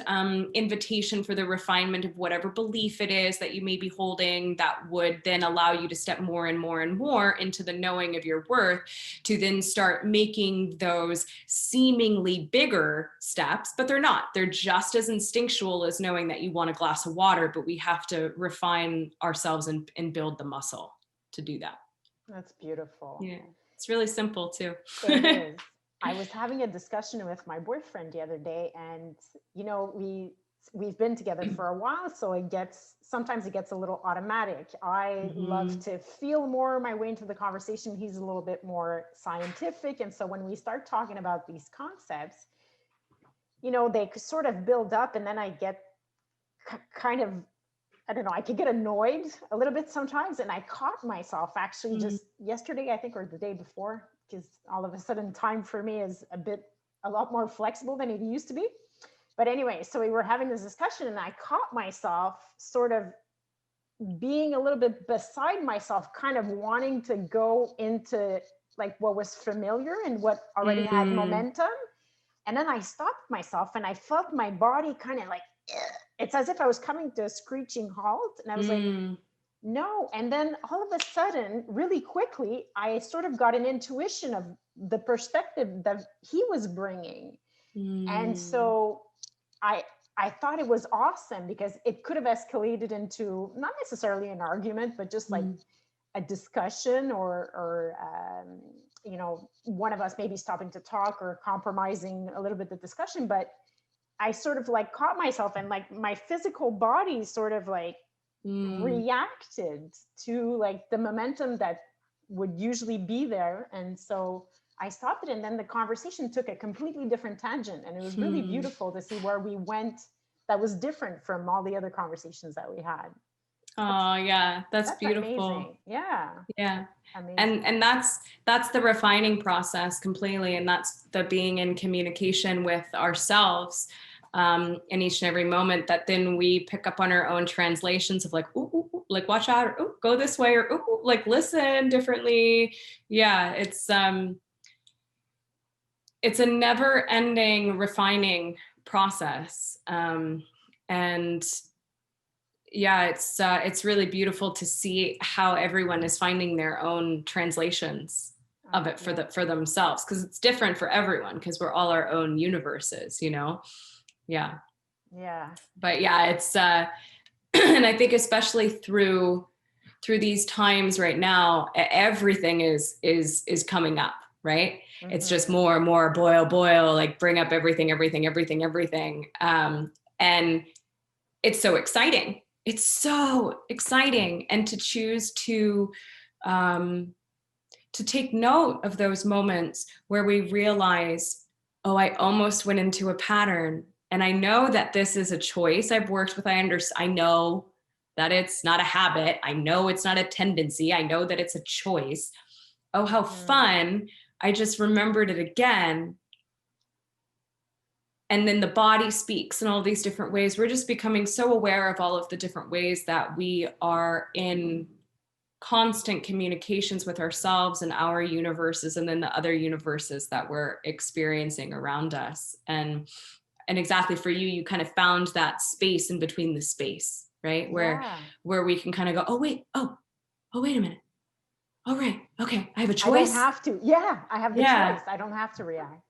invitation for the refinement of whatever belief it is that you may be holding, that would then allow you to step more and more and more into the knowing of your worth, to then start making those seemingly bigger steps, but they're not. They're just as instinctual as knowing that you want a glass of water, but we have to refine ourselves and build the muscle to do that. That's beautiful. Yeah. It's really simple too. It is. I was having a discussion with my boyfriend the other day, and we've been together for a while, so sometimes it gets a little automatic. I love to feel more my way into the conversation. He's a little bit more scientific, and so when we start talking about these concepts, they sort of build up, and then I get kind of, I don't know, I could get annoyed a little bit sometimes. And I caught myself actually just yesterday, I think, or the day before, because all of a sudden time for me is a lot more flexible than it used to be. But anyway, so we were having this discussion, and I caught myself sort of being a little bit beside myself, kind of wanting to go into like what was familiar and what already had momentum. And then I stopped myself, and I felt my body kind of like, it's as if I was coming to a screeching halt, and I was like, no. And then all of a sudden, really quickly, I sort of got an intuition of the perspective that he was bringing. And so I thought it was awesome, because it could have escalated into not necessarily an argument, but just like a discussion, or one of us maybe stopping to talk or compromising a little bit the discussion. But I sort of like caught myself, and like my physical body sort of like reacted to like the momentum that would usually be there. And so I stopped it, and then the conversation took a completely different tangent, and it was really beautiful to see where we went that was different from all the other conversations that we had. Oh yeah, that's beautiful. Amazing. Yeah. Amazing. And that's the refining process completely, and that's the being in communication with ourselves in each and every moment, that then we pick up on our own translations of like, ooh, like watch out, or ooh, go this way, or ooh, like listen differently. Yeah, it's a never-ending refining process, and yeah, it's really beautiful to see how everyone is finding their own translations of it for themselves, because it's different for everyone, because we're all our own universes, Yeah. But yeah, it's and I think especially through these times right now, everything is coming up, right? It's just more and more boil, like bring up everything. And it's so exciting. It's so exciting. And to choose to take note of those moments where we realize, oh, I almost went into a pattern. And I know that this is a choice I've worked with. I know that it's not a habit. I know it's not a tendency. I know that it's a choice. Oh, how fun. I just remembered it again. And then the body speaks in all these different ways. We're just becoming so aware of all of the different ways that we are in constant communications with ourselves and our universes, and then the other universes that we're experiencing around us. And exactly for you, you kind of found that space in between the space, right? Yeah. Where we can kind of go, oh wait, oh wait a minute. All right, okay, I have a I don't choice. have to. Yeah, I have the Yeah. choice. I don't have to react.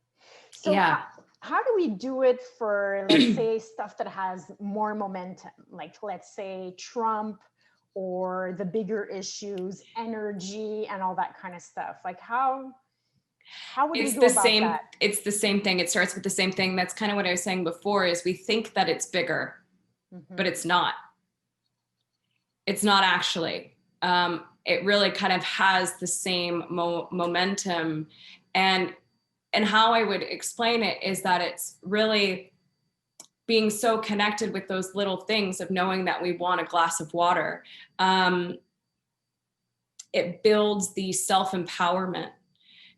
So Yeah. how do we do it for, let's say, stuff that has more momentum, like let's say Trump or the bigger issues, energy and all that kind of stuff? Like how would we It's go the about same, that? it's the same thing. It starts with the same thing. That's kind of what I was saying before, is we think that it's bigger, but it's not. It's not actually. It really kind of has the same momentum. And how I would explain it is that it's really being so connected with those little things of knowing that we want a glass of water. It builds the self-empowerment.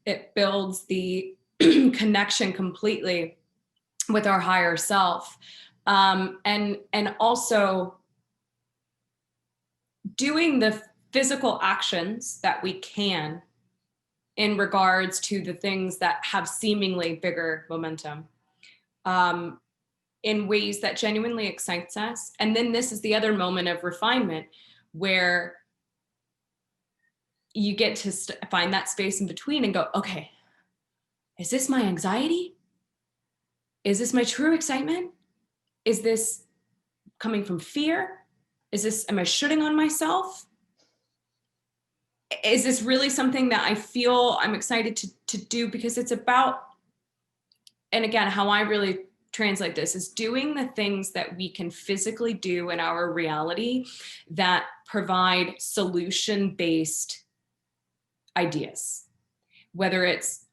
It builds the connection completely with our higher self. And also doing the physical actions that we can in regards to the things that have seemingly bigger momentum, in ways that genuinely excites us. And then this is the other moment of refinement, where you get to find that space in between and go, okay, is this my anxiety? Is this my true excitement? Is this coming from fear? Am I shooting on myself? Is this really something that I feel I'm excited to do? Because it's about, and again, how I really translate this is doing the things that we can physically do in our reality that provide solution-based ideas, whether it's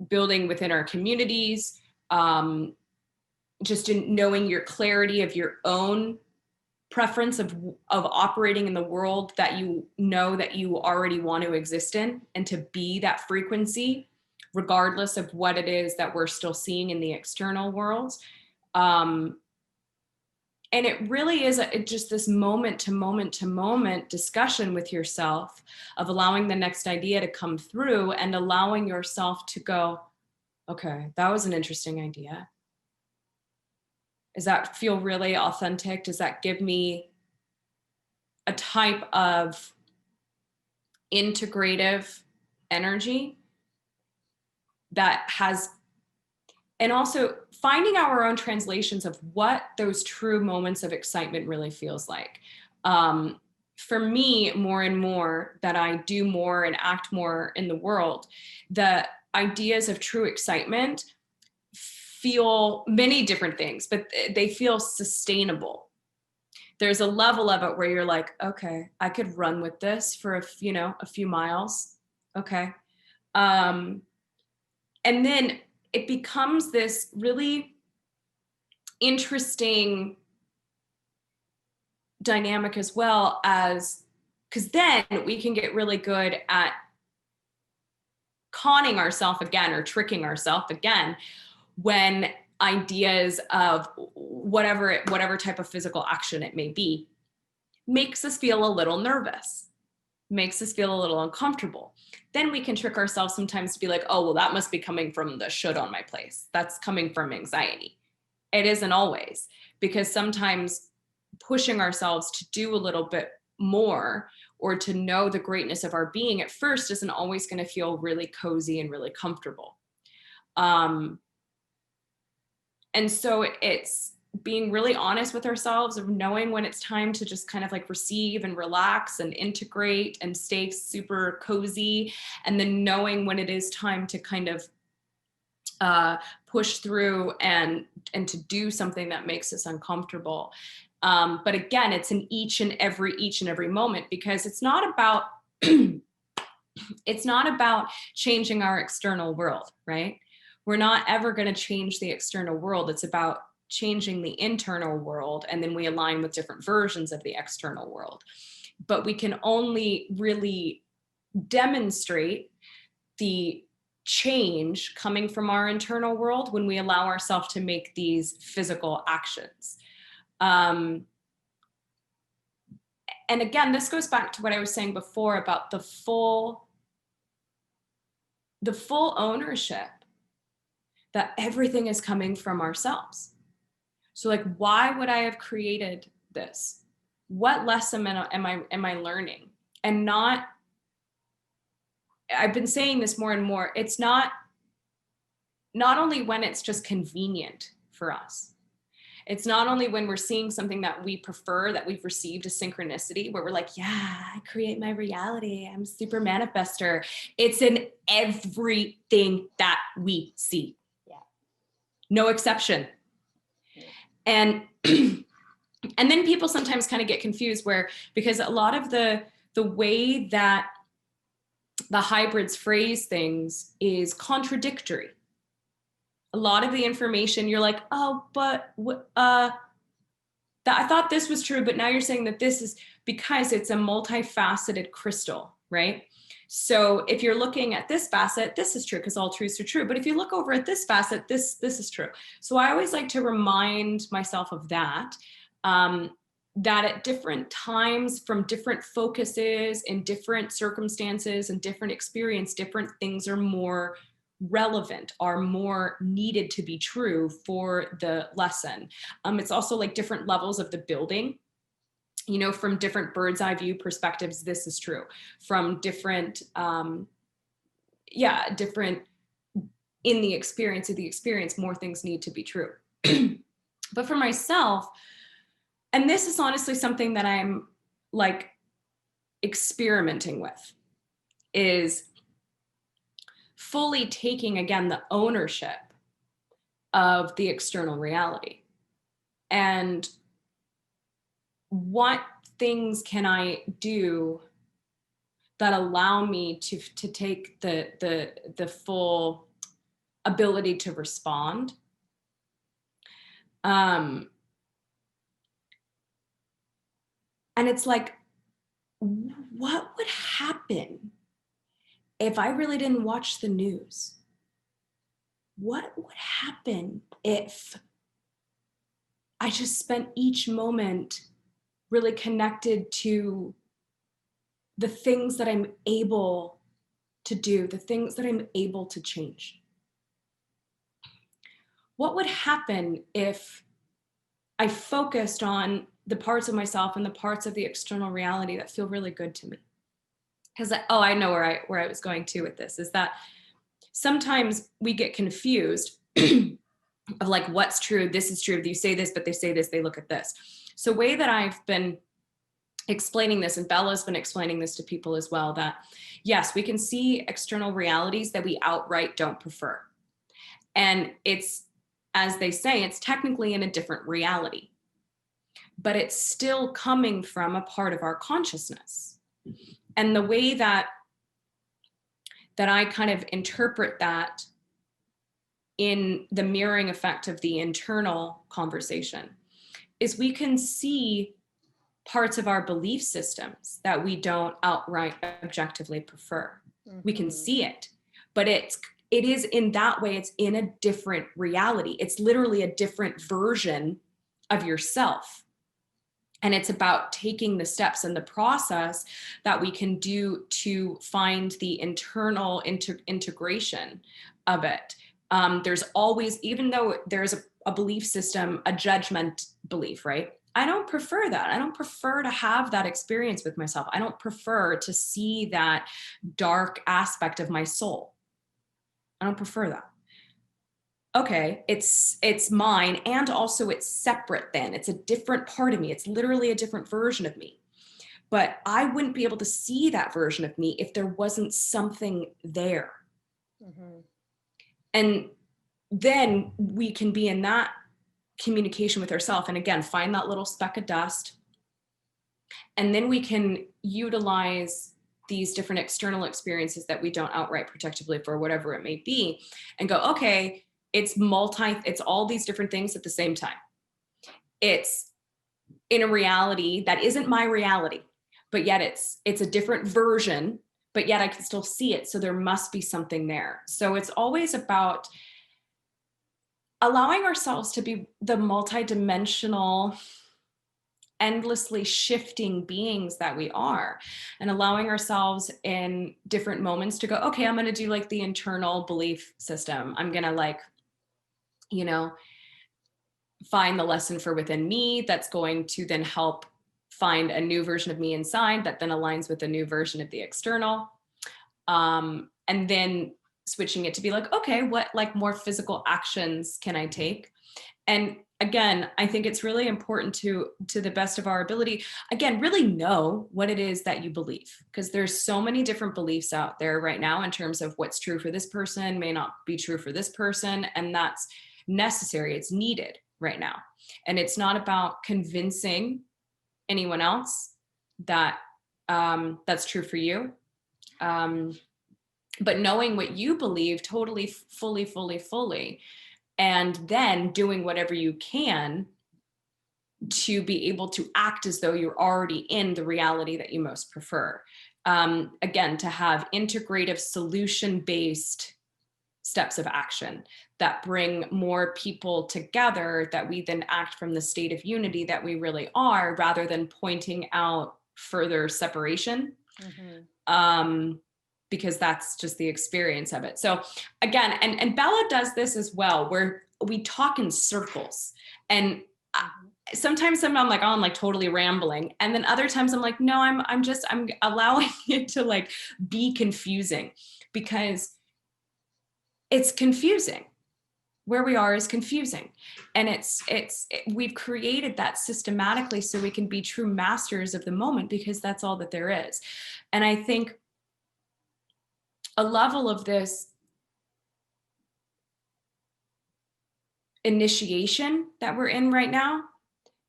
building within our communities, just in knowing your clarity of your own preference of operating in the world that you know that you already want to exist in, and to be that frequency regardless of what it is that we're still seeing in the external world. And it really is just this moment to moment to moment discussion with yourself of allowing the next idea to come through and allowing yourself to go, okay, that was an interesting idea. Does that feel really authentic? Does that give me a type of integrative energy that has, and also finding our own translations of what those true moments of excitement really feels like. For me, more and more that I do more and act more in the world, the ideas of true excitement feel many different things, but they feel sustainable. There's a level of it where you're like, okay, I could run with this for a few miles. Okay. And then it becomes this really interesting dynamic as well, as because then we can get really good at conning ourselves again or tricking ourselves again when ideas of whatever type of physical action it may be makes us feel a little nervous, makes us feel a little uncomfortable. Then we can trick ourselves sometimes to be like, oh, well, that must be coming from the should on my place. That's coming from anxiety. It isn't always, because sometimes pushing ourselves to do a little bit more or to know the greatness of our being at first isn't always going to feel really cozy and really comfortable. And so it's being really honest with ourselves, of knowing when it's time to just kind of like receive and relax and integrate and stay super cozy, and then knowing when it is time to kind of push through and to do something that makes us uncomfortable. But again, it's in each and every moment, because it's not about it's not about changing our external world, right? We're not ever going to change the external world. It's about changing the internal world, and then we align with different versions of the external world. But we can only really demonstrate the change coming from our internal world when we allow ourselves to make these physical actions. And And again, this goes back to what I was saying before about the full ownership that everything is coming from ourselves. So like, why would I have created this? What lesson am I learning? And not, I've been saying this more and more, it's not only when it's just convenient for us. It's not only when we're seeing something that we prefer, that we've received a synchronicity where we're like, yeah, I create my reality. I'm a super manifester. It's in everything that we see. Yeah. No exception. Yeah. And and then people sometimes kind of get confused because a lot of the way that the hybrids phrase things is contradictory. A lot of the information you're like, oh, but I thought this was true, but now you're saying that this is, because it's a multifaceted crystal, right? So if you're looking at this facet, this is true because all truths are true. But if you look over at this facet, this is true. So I always like to remind myself of that, that at different times, from different focuses, in different circumstances and different experience, different things are more relevant, are more needed to be true for the lesson. It's also like different levels of the building. You know, from different bird's eye view perspectives, this is true. From different, different in the experience of the experience, more things need to be true. But for myself, and this is honestly something that I'm like experimenting with, is fully taking, again, the ownership of the external reality. And what things can I do that allow me to take the full ability to respond? And it's like, what would happen if I really didn't watch the news? What would happen if I just spent each moment really connected to the things that I'm able to do, the things that I'm able to change? What would happen if I focused on the parts of myself and the parts of the external reality that feel really good to me? Because I know where I was going to with this, is that sometimes we get confused of like, what's true? This is true. You say this, but they say this, they look at this. So way that I've been explaining this, and Bella's been explaining this to people as well, that yes, we can see external realities that we outright don't prefer. And it's, as they say, it's technically in a different reality, but it's still coming from a part of our consciousness. And the way that I kind of interpret that in the mirroring effect of the internal conversation is we can see parts of our belief systems that we don't outright objectively prefer. Mm-hmm. We can see it, but it is in that way, it's in a different reality. It's literally a different version of yourself. And it's about taking the steps and the process that we can do to find the internal integration of it. There's always, even though there's a belief system, a judgment belief, right? I don't prefer that. I don't prefer to have that experience with myself. I don't prefer to see that dark aspect of my soul. I don't prefer that. Okay, it's mine, and also it's separate then. It's a different part of me. It's literally a different version of me. But I wouldn't be able to see that version of me if there wasn't something there. Mm-hmm. And then we can be in that communication with ourselves, and again, find that little speck of dust. And then we can utilize these different external experiences that we don't outright protectively for, whatever it may be, and go, okay, it's all these different things at the same time. It's in a reality that isn't my reality, but yet it's a different version, but yet I can still see it. So there must be something there. So it's always about allowing ourselves to be the multidimensional endlessly shifting beings that we are, and allowing ourselves in different moments to go, okay, I'm going to do like the internal belief system. I'm going to like, you know, find the lesson for within me that's going to then help find a new version of me inside that then aligns with a new version of the external. And then switching it to be like, okay, what like more physical actions can I take? And again, I think it's really important to the best of our ability, again, really know what it is that you believe, because there's so many different beliefs out there right now in terms of what's true for this person may not be true for this person. And that's necessary. It's needed right now. And it's not about convincing anyone else that that's true for you. But knowing what you believe totally, fully, and then doing whatever you can to be able to act as though you're already in the reality that you most prefer. Again, to have integrative, solution-based steps of action that bring more people together, that we then act from the state of unity that we really are, rather than pointing out further separation. Because that's just the experience of it. So again, and Bella does this as well, where we talk in circles. And sometimes I'm like, oh, I'm like totally rambling. And then other times I'm like, no, I'm allowing it to like be confusing, because it's confusing. Where we are is confusing. And we've created that systematically so we can be true masters of the moment, because that's all that there is. And I think a level of this initiation that we're in right now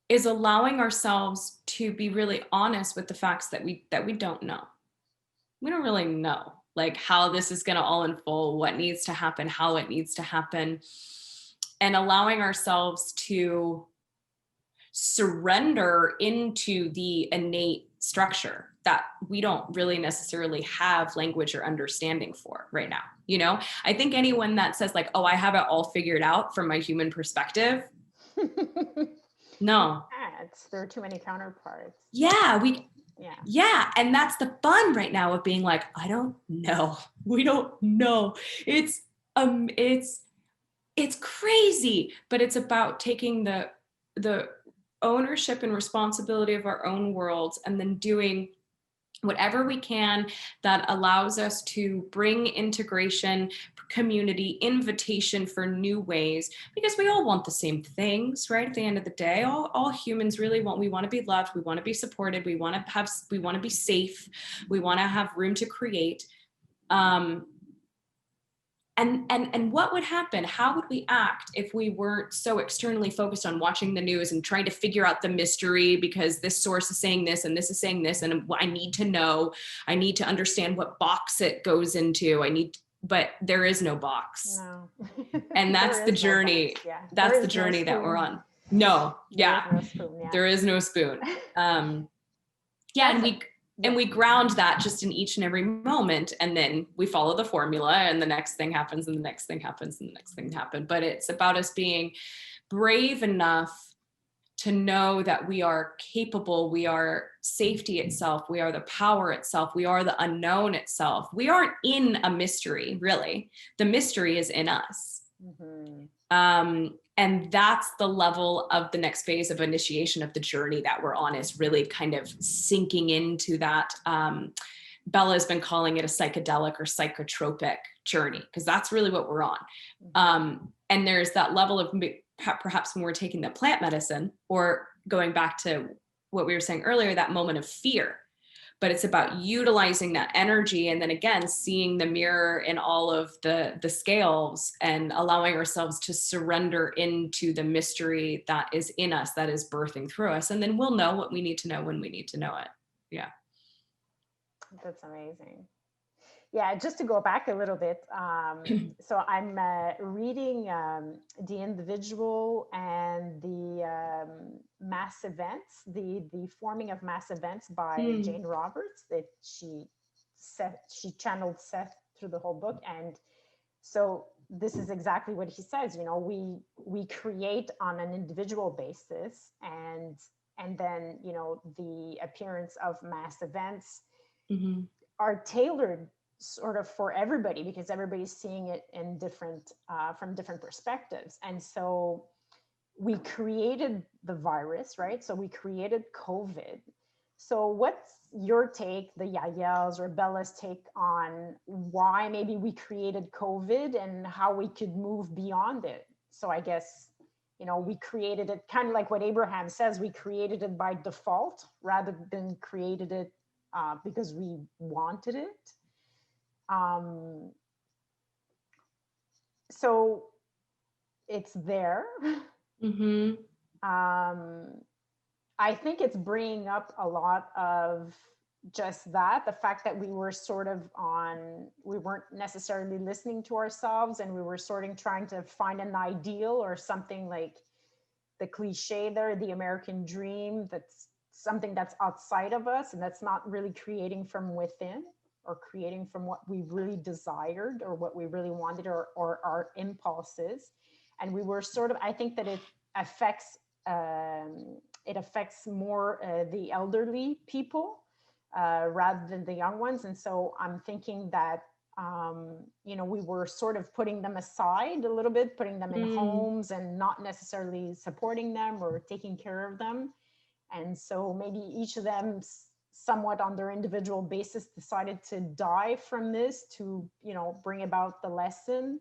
is allowing ourselves to be really honest with the facts that we don't know. We don't really know like how this is going to all unfold, what needs to happen, how it needs to happen, and allowing ourselves to surrender into the innate structure that we don't really necessarily have language or understanding for right now. You know, I think anyone that says like, oh, I have it all figured out from my human perspective. No. There are too many counterparts. Yeah. And that's the fun right now of being like, I don't know. We don't know. It's crazy, but it's about taking the ownership and responsibility of our own worlds, and then doing whatever we can that allows us to bring integration, community, invitation for new ways, because we all want the same things, right? At the end of the day, all humans really we want to be loved, we want to be supported, we want to be safe, we want to have room to create. And what would happen? How would we act if we weren't so externally focused on watching the news and trying to figure out the mystery, because this source is saying this and this is saying this, and I need to know, I need to understand what box it goes into. But there is no box. No. And that's the journey. No that's the journey that we're on. No. Yeah. There is no spoon. Yeah. There is no spoon. And we ground that just in each and every moment, and then we follow the formula, and the next thing happens, and the next thing happens, and the next thing happens. But it's about us being brave enough to know that we are capable, we are safety itself, we are the power itself, we are the unknown itself. We aren't in a mystery, really. The mystery is in us. And that's the level of the next phase of initiation of the journey that we're on, is really kind of sinking into that. Bella's been calling it a psychedelic or psychotropic journey, because that's really what we're on. And there's that level of perhaps when we're taking the plant medicine, or going back to what we were saying earlier, that moment of fear. But it's about utilizing that energy, and then again, seeing the mirror in all of the scales, and allowing ourselves to surrender into the mystery that is in us, that is birthing through us. And then we'll know what we need to know when we need to know it. Yeah. That's amazing. Yeah, just to go back a little bit. So I'm reading The Individual and the Mass Events, the Forming of Mass Events by Jane Roberts, that she channeled Seth through the whole book. And so this is exactly what he says, you know, we create on an individual basis, and and then, you know, the appearance of mass events Mm-hmm. are tailored sort of for everybody, because everybody's seeing it in different from different perspectives. And so we created the virus, right? So we created COVID. So what's your take, the YahYel's or Bella's take, on why maybe we created COVID and how we could move beyond it? So I guess, you know, we created it kind of like what Abraham says, we created it by default rather than created it because we wanted it. Um, so it's there. Mm-hmm. I think it's bringing up a lot of just that, the fact that we were sort of on, we weren't necessarily listening to ourselves, and we were sort of trying to find an ideal or something, like the cliche there, the American dream, that's something that's outside of us and that's not really creating from within or creating from what we really desired or what we really wanted, or our impulses. And we were sort of, I think that affects it affects more the elderly people rather than the young ones. And so I'm thinking that you know, we were sort of putting them aside a little bit, putting them in Mm. homes and not necessarily supporting them or taking care of them. And so maybe each of them somewhat on their individual basis decided to die from this to, you know, bring about the lesson,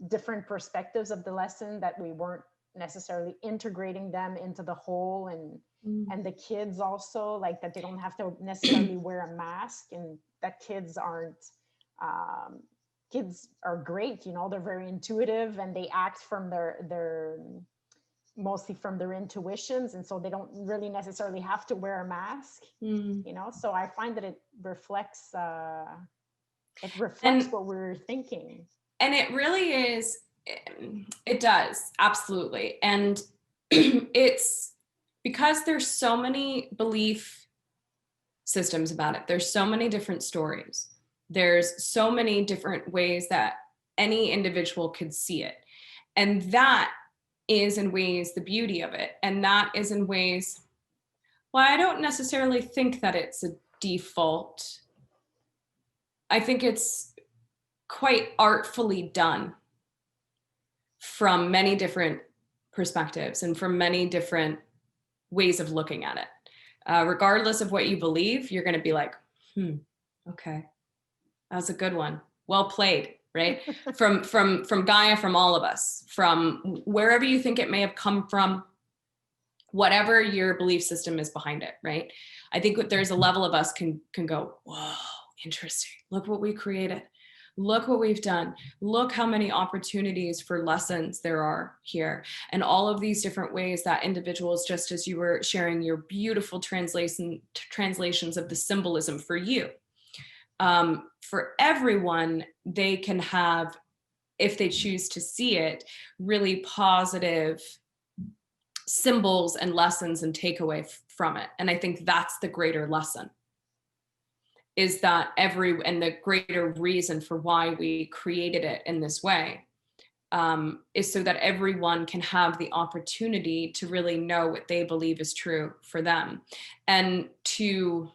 different perspectives of the lesson, that we weren't necessarily integrating them into the whole. And the kids also, like, that they don't have to necessarily wear a mask, and that kids aren't kids are great, you know, they're very intuitive and they act from their mostly from their intuitions, and so they don't really necessarily have to wear a mask, Mm. you know. So I find that it reflects And what we're thinking. it really is, it does, absolutely. And it's because there's so many belief systems about it. There's so many different stories. There's so many different ways that any individual could see it. And that is in ways the beauty of it. And that is in ways, well, I don't necessarily think that it's a default. I think it's quite artfully done from many different perspectives and from many different ways of looking at it. Regardless of what you believe, you're going to be like, okay, that was a good one. Well played, right? From Gaia, from all of us, from wherever you think it may have come from, whatever your belief system is behind it, right? I think there's a level of us can go, whoa, interesting. Look what we created. Look what we've done. Look how many opportunities for lessons there are here. And all of these different ways that individuals, just as you were sharing your beautiful translations of the symbolism for you, for everyone, they can have, if they choose to see it, really positive symbols and lessons and takeaway from it. And I think that's the greater lesson, is that and the greater reason for why we created it in this way, is so that everyone can have the opportunity to really know what they believe is true for them, and to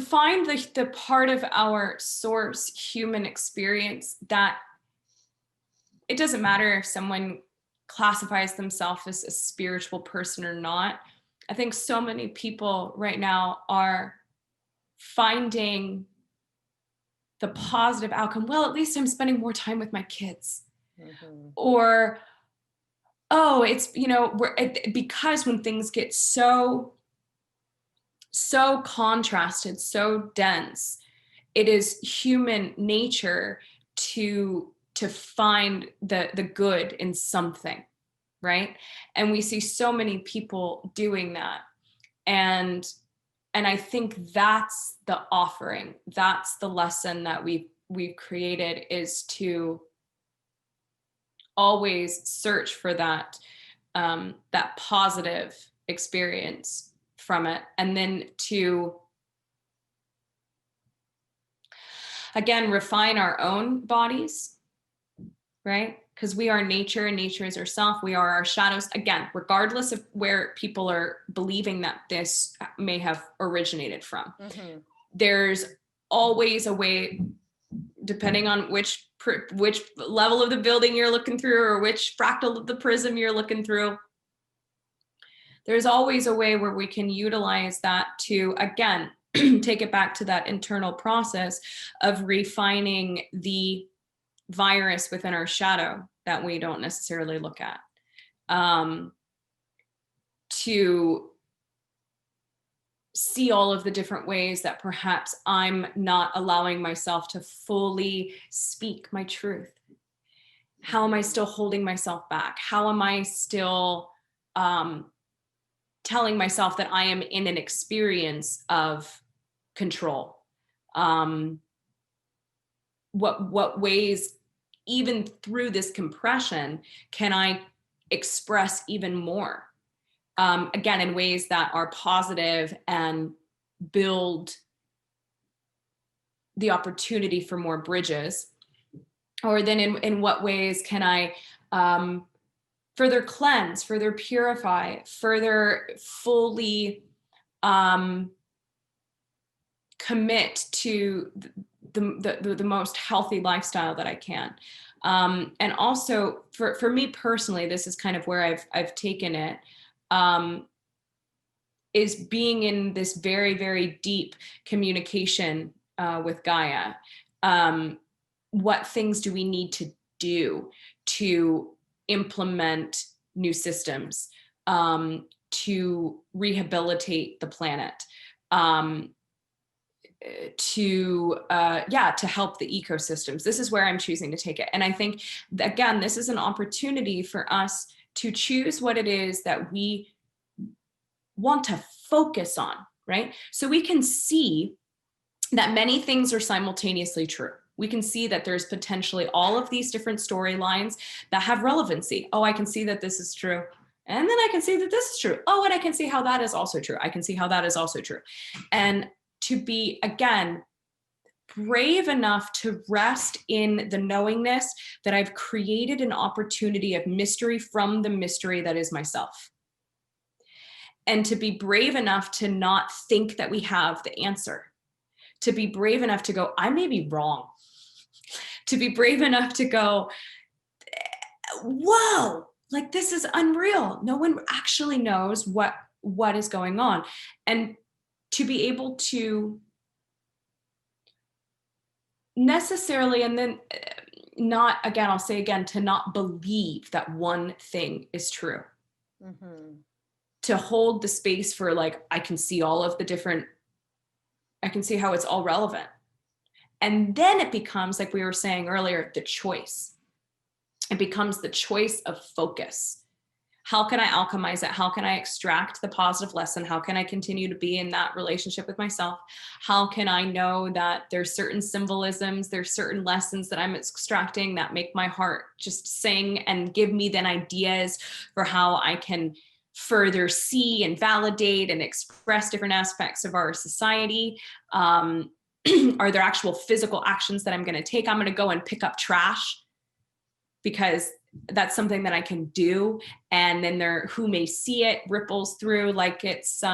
find the part of our source human experience that it doesn't matter if someone classifies themselves as a spiritual person or not. I think so many people right now are finding the positive outcome. Well, at least I'm spending more time with my kids. Mm-hmm. Or, oh, it's, because when things get so contrasted, so dense, it is human nature to find the good in something, right? And we see so many people doing that. And I think that's the offering. That's the lesson that we've created, is to always search for that positive experience from it, and then to again refine our own bodies, right? because we are nature and nature is ourself. We are our shadows. Again, regardless of where people are believing that this may have originated from, there's always a way, depending on which level of the building you're looking through or which fractal of the prism you're looking through. There's always a way where we can utilize that to, again, take it back to that internal process of refining the virus within our shadow that we don't necessarily look at, to see all of the different ways that perhaps I'm not allowing myself to fully speak my truth. How am I still holding myself back? How am I still telling myself that I am in an experience of control? What ways, even through this compression, can I express even more? Again, in ways that are positive and build the opportunity for more bridges. Or then in what ways can I further cleanse, further purify, further fully commit to the most healthy lifestyle that I can. And also for me personally, this is kind of where I've taken it, is being in this very, very deep communication with Gaia. What things do we need to do to implement new systems, to rehabilitate the planet, to help the ecosystems? This is where I'm choosing to take it. And I think, again, this is an opportunity for us to choose what it is that we want to focus on, right? So we can see that many things are simultaneously true. We can see that there's potentially all of these different storylines that have relevancy. Oh, I can see that this is true. And then I can see that this is true. Oh, and I can see how that is also true. I can see how that is also true. And to be, again, brave enough to rest in the knowingness that I've created an opportunity of mystery from the mystery that is myself. And to be brave enough to not think that we have the answer. To be brave enough to go, I may be wrong. To be brave enough to go, whoa, like this is unreal. No one actually knows what is going on. And to be able to necessarily, and then not, again, I'll say again, to not believe that one thing is true. To hold the space for, like, I can see all of the different, I can see how it's all relevant. And then it becomes, like we were saying earlier, the choice. It becomes the choice of focus. How can I alchemize it? How can I extract the positive lesson? How can I continue to be in that relationship with myself? How can I know that there's certain symbolisms, there's certain lessons that I'm extracting that make my heart just sing and give me then ideas for how I can further see and validate and express different aspects of our society? Are there actual physical actions that I'm going to take? I'm going to go and pick up trash because that's something that I can do. And then who may see it ripples through, like it's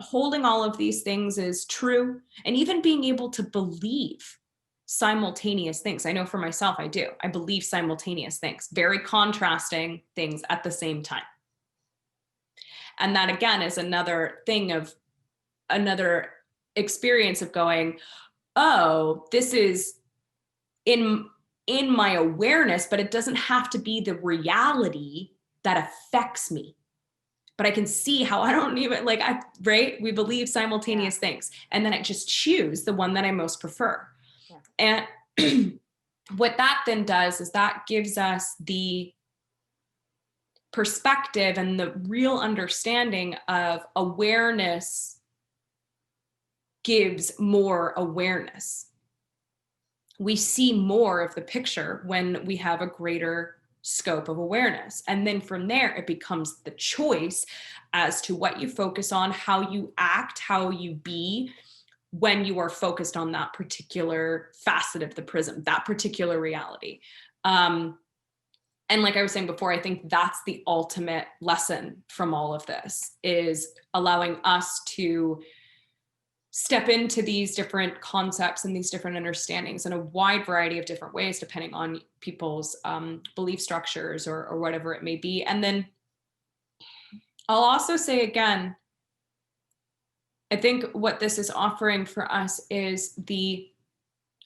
holding all of these things is true. And even being able to believe simultaneous things. I know for myself, I do. I believe simultaneous things, very contrasting things at the same time. And that, again, is another experience of going, oh, this is in my awareness, but it doesn't have to be the reality that affects me. But I can see how I don't even, right? We believe simultaneous things. And then I just choose the one that I most prefer. Yeah. And what that then does is that gives us the perspective and the real understanding of awareness gives more awareness. We see more of the picture when we have a greater scope of awareness. And then from there, it becomes the choice as to what you focus on, how you act, how you be when you are focused on that particular facet of the prism, that particular reality. And like I was saying before, I think that's the ultimate lesson from all of this, is allowing us to step into these different concepts and these different understandings in a wide variety of different ways, depending on people's belief structures or whatever it may be. And then I'll also say again, I think what this is offering for us is the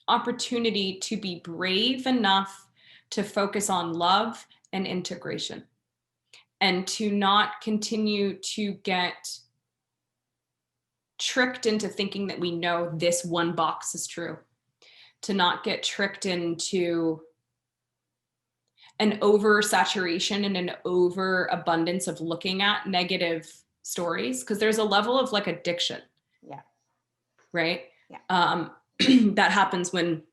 opportunity to be brave enough to focus on love and integration, and to not continue to get tricked into thinking that we know this one box is true, to not get tricked into an oversaturation and an overabundance of looking at negative stories, because there's a level of like addiction. Yeah. Right. Yeah. That happens when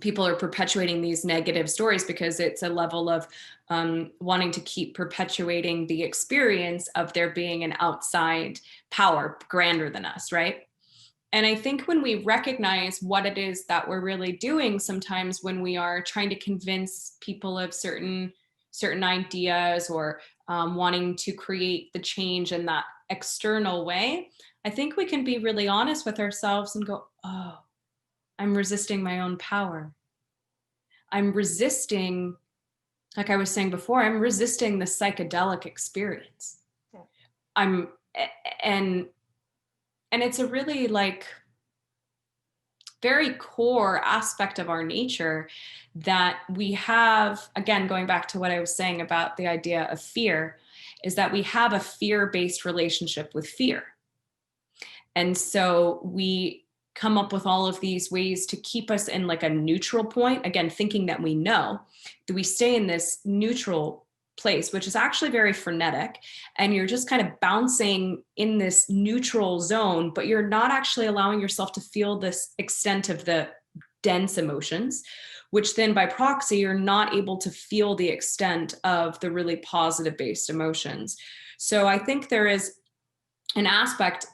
people are perpetuating these negative stories, because it's a level of wanting to keep perpetuating the experience of there being an outside power grander than us, right? And I think when we recognize what it is that we're really doing, sometimes when we are trying to convince people of certain ideas, or wanting to create the change in that external way, I think we can be really honest with ourselves and go, oh, I'm resisting my own power. I'm resisting, like I was saying before, I'm resisting the psychedelic experience. Yeah. And it's a really like very core aspect of our nature that we have, again, going back to what I was saying about the idea of fear, is that we have a fear-based relationship with fear. And so we come up with all of these ways to keep us in like a neutral point, again, thinking that we know, that we stay in this neutral place, which is actually very frenetic. And you're just kind of bouncing in this neutral zone, but you're not actually allowing yourself to feel this extent of the dense emotions, which then by proxy, you're not able to feel the extent of the really positive based emotions. So I think there is an aspect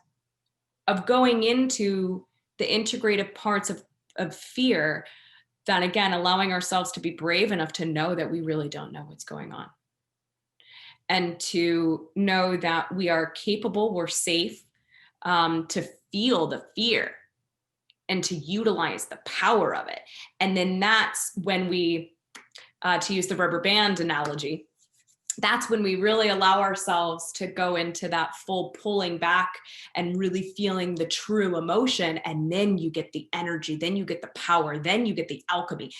of going into the integrative parts of fear, that again, allowing ourselves to be brave enough to know that we really don't know what's going on. And to know that we are capable, we're safe, to feel the fear and to utilize the power of it. And then that's when we, to use the rubber band analogy, that's when we really allow ourselves to go into that full pulling back and really feeling the true emotion. And then you get the energy, then you get the power, then you get the alchemy.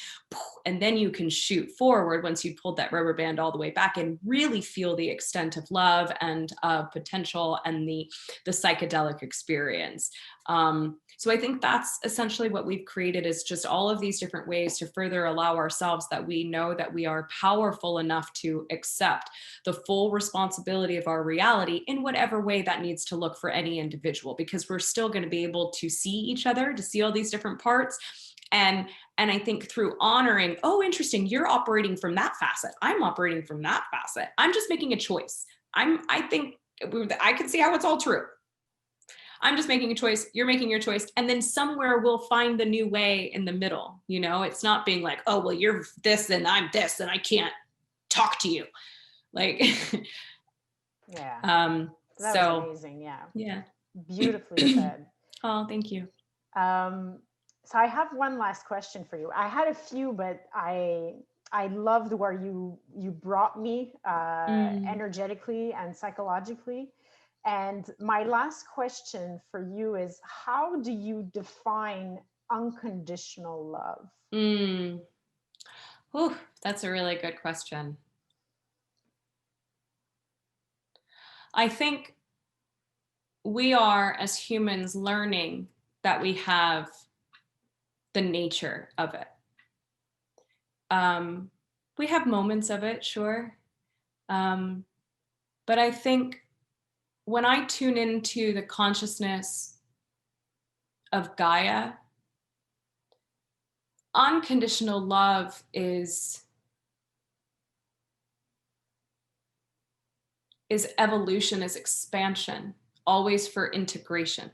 And then you can shoot forward once you pulled that rubber band all the way back and really feel the extent of love and potential and the psychedelic experience. So I think that's essentially what we've created, is just all of these different ways to further allow ourselves that we know that we are powerful enough to accept the full responsibility of our reality in whatever way that needs to look for any individual, because we're still going to be able to see each other, to see all these different parts. And I think through honoring, oh, interesting, you're operating from that facet, I'm operating from that facet, I'm just making a choice. I think I can see how it's all true. I'm just making a choice, you're making your choice, and then somewhere we'll find the new way in the middle. You know, it's not being like, oh, well, you're this and I'm this and I can't talk to you. Like, yeah. That so was amazing. Yeah. Yeah. Beautifully said. Oh, thank you. So I have one last question for you. I had a few, but I loved where you brought me energetically and psychologically. And my last question for you is, how do you define unconditional love? Ooh, that's a really good question. I think we are, as humans, learning that we have the nature of it. We have moments of it, sure. But I think when I tune into the consciousness of Gaia, unconditional love is evolution, is expansion, always for integration.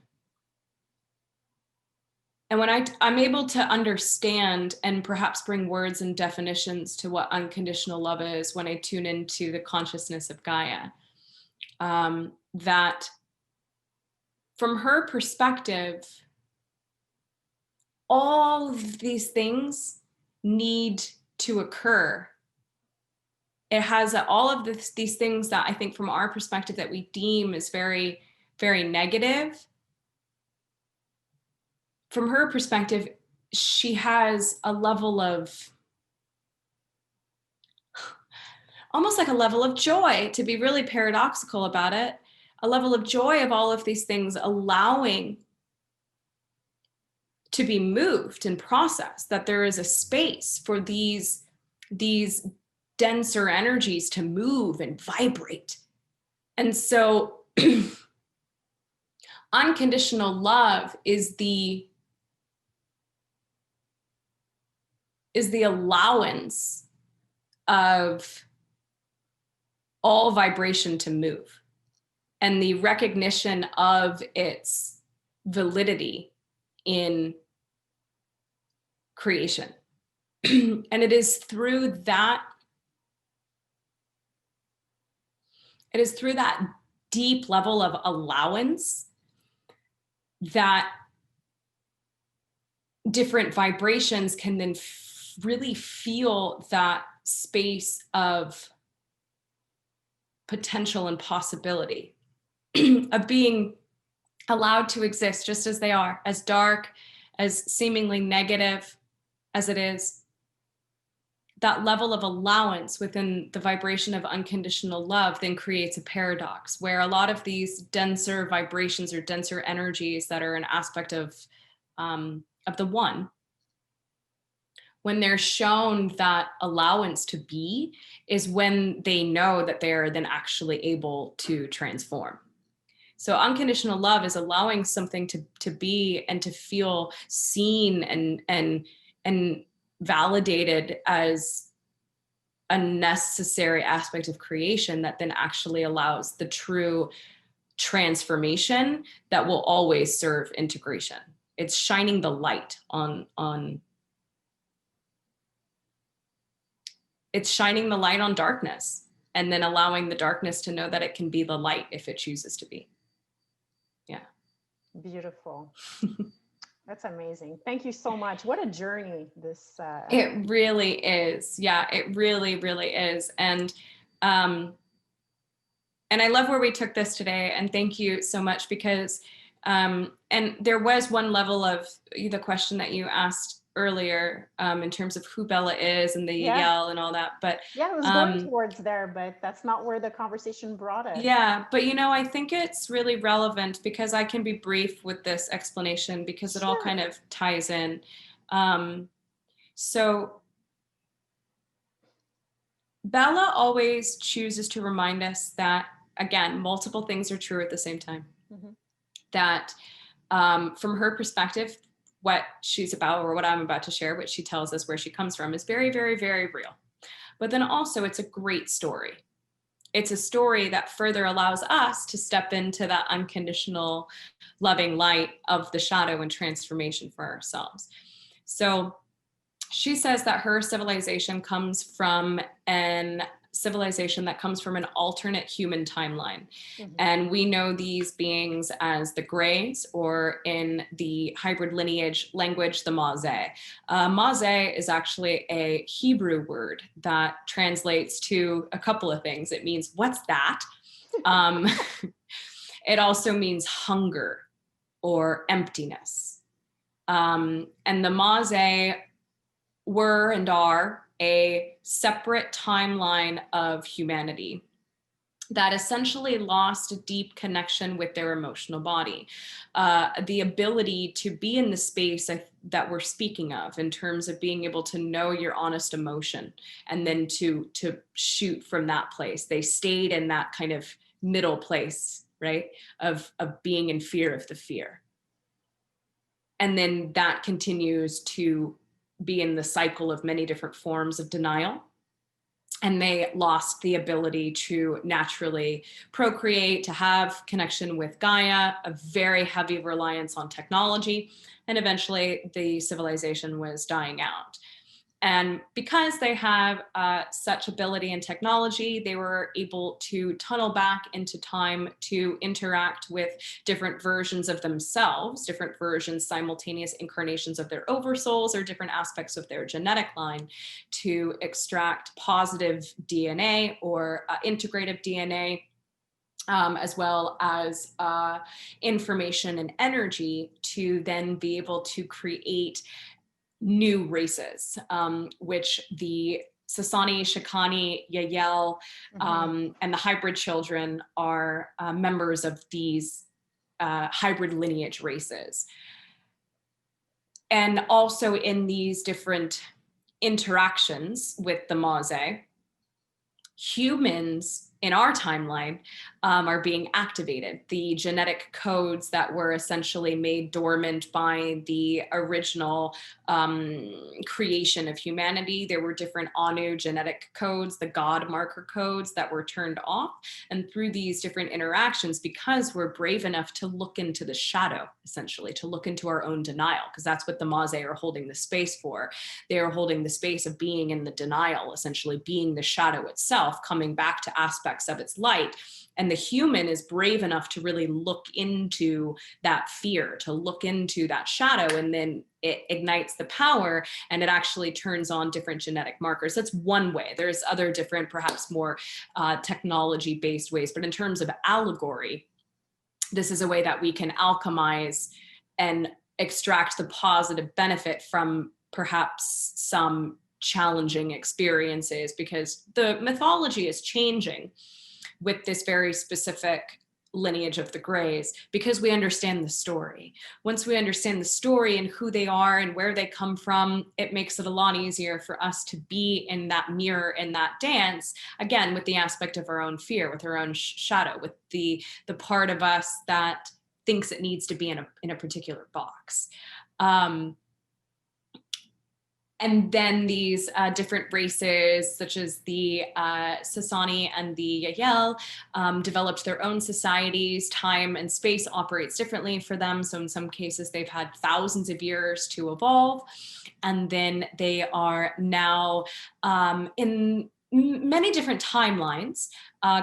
And when I'm able to understand and perhaps bring words and definitions to what unconditional love is, when I tune into the consciousness of Gaia, that from her perspective, all of these things need to occur. It has all of these things that I think from our perspective that we deem as very, very negative. From her perspective, she has a level of, almost like a level of joy, to be really paradoxical about it, a level of joy of all of these things allowing to be moved and processed, that there is a space for these denser energies to move and vibrate. And so unconditional love is the allowance of all vibration to move, and the recognition of its validity in creation. And it is through that deep level of allowance that different vibrations can then really feel that space of potential and possibility of being allowed to exist just as they are, as dark, as seemingly negative as it is. That level of allowance within the vibration of unconditional love then creates a paradox where a lot of these denser vibrations or denser energies that are an aspect of the one, when they're shown that allowance to be, is when they know that they are then actually able to transform. So unconditional love is allowing something to be and to feel seen and validated as a necessary aspect of creation that then actually allows the true transformation that will always serve integration. It's shining the light on it's shining the light on darkness, and then allowing the darkness to know that it can be the light if it chooses to be. Yeah. Beautiful. That's amazing. Thank you so much. What a journey this. It really is. Yeah, it really, really is. And I love where we took this today. And thank you so much, because, and there was one level of the question that you asked earlier in terms of who Bella is and the YahYel and all that. But yeah, I was going towards there, but that's not where the conversation brought us. Yeah, but I think it's really relevant because I can be brief with this explanation because it all kind of ties in. So Bella always chooses to remind us that, again, multiple things are true at the same time. Mm-hmm. That from her perspective, what she's about, or what I'm about to share, which she tells us where she comes from, is very, very, very real. But then also it's a great story. It's a story that further allows us to step into that unconditional loving light of the shadow and transformation for ourselves. So she says that her civilization comes from an alternate human timeline. Mm-hmm. And we know these beings as the Greys, or in the hybrid lineage language, the Maze. Maze is actually a Hebrew word that translates to a couple of things. It means, what's that? It also means hunger or emptiness. And the Maze were and are a separate timeline of humanity that essentially lost a deep connection with their emotional body. The ability to be in the space that we're speaking of, in terms of being able to know your honest emotion and then to shoot from that place. They stayed in that kind of middle place, right? Of being in fear of the fear. And then that continues to be in the cycle of many different forms of denial. and they lost the ability to naturally procreate, to have connection with Gaia, a very heavy reliance on technology, and eventually the civilization was dying out. And because they have such ability in technology, they were able to tunnel back into time to interact with different versions of themselves, different versions, simultaneous incarnations of their oversouls, or different aspects of their genetic line, to extract positive DNA or integrative DNA, as well as information and energy, to then be able to create new races, which the Sasani, Shikani, YahYel, and the hybrid children are members of these hybrid lineage races. And also in these different interactions with the Maze, humans in our timeline are being activated. The genetic codes that were essentially made dormant by the original creation of humanity, there were different Anu genetic codes, the God marker codes, that were turned off. And through these different interactions, because we're brave enough to look into the shadow, essentially, to look into our own denial, because that's what the Maze are holding the space for. They are holding the space of being in the denial, essentially being the shadow itself, coming back to aspects of its light. And the human is brave enough to really look into that fear, to look into that shadow, and then it ignites the power, and it actually turns on different genetic markers. That's one way. There's other different, perhaps more technology-based ways, but in terms of allegory, this is a way that we can alchemize and extract the positive benefit from perhaps some challenging experiences, because the mythology is changing with this very specific lineage of the Greys, because we understand the story. Once we understand the story and who they are and where they come from, it makes it a lot easier for us to be in that mirror, in that dance, again, with the aspect of our own fear, with our own shadow, with the part of us that thinks it needs to be in a particular box. And then these different races, such as the Sasani and the YahYel, developed their own societies. Time and space operates differently for them. So in some cases, they've had thousands of years to evolve. And then they are now in many different timelines,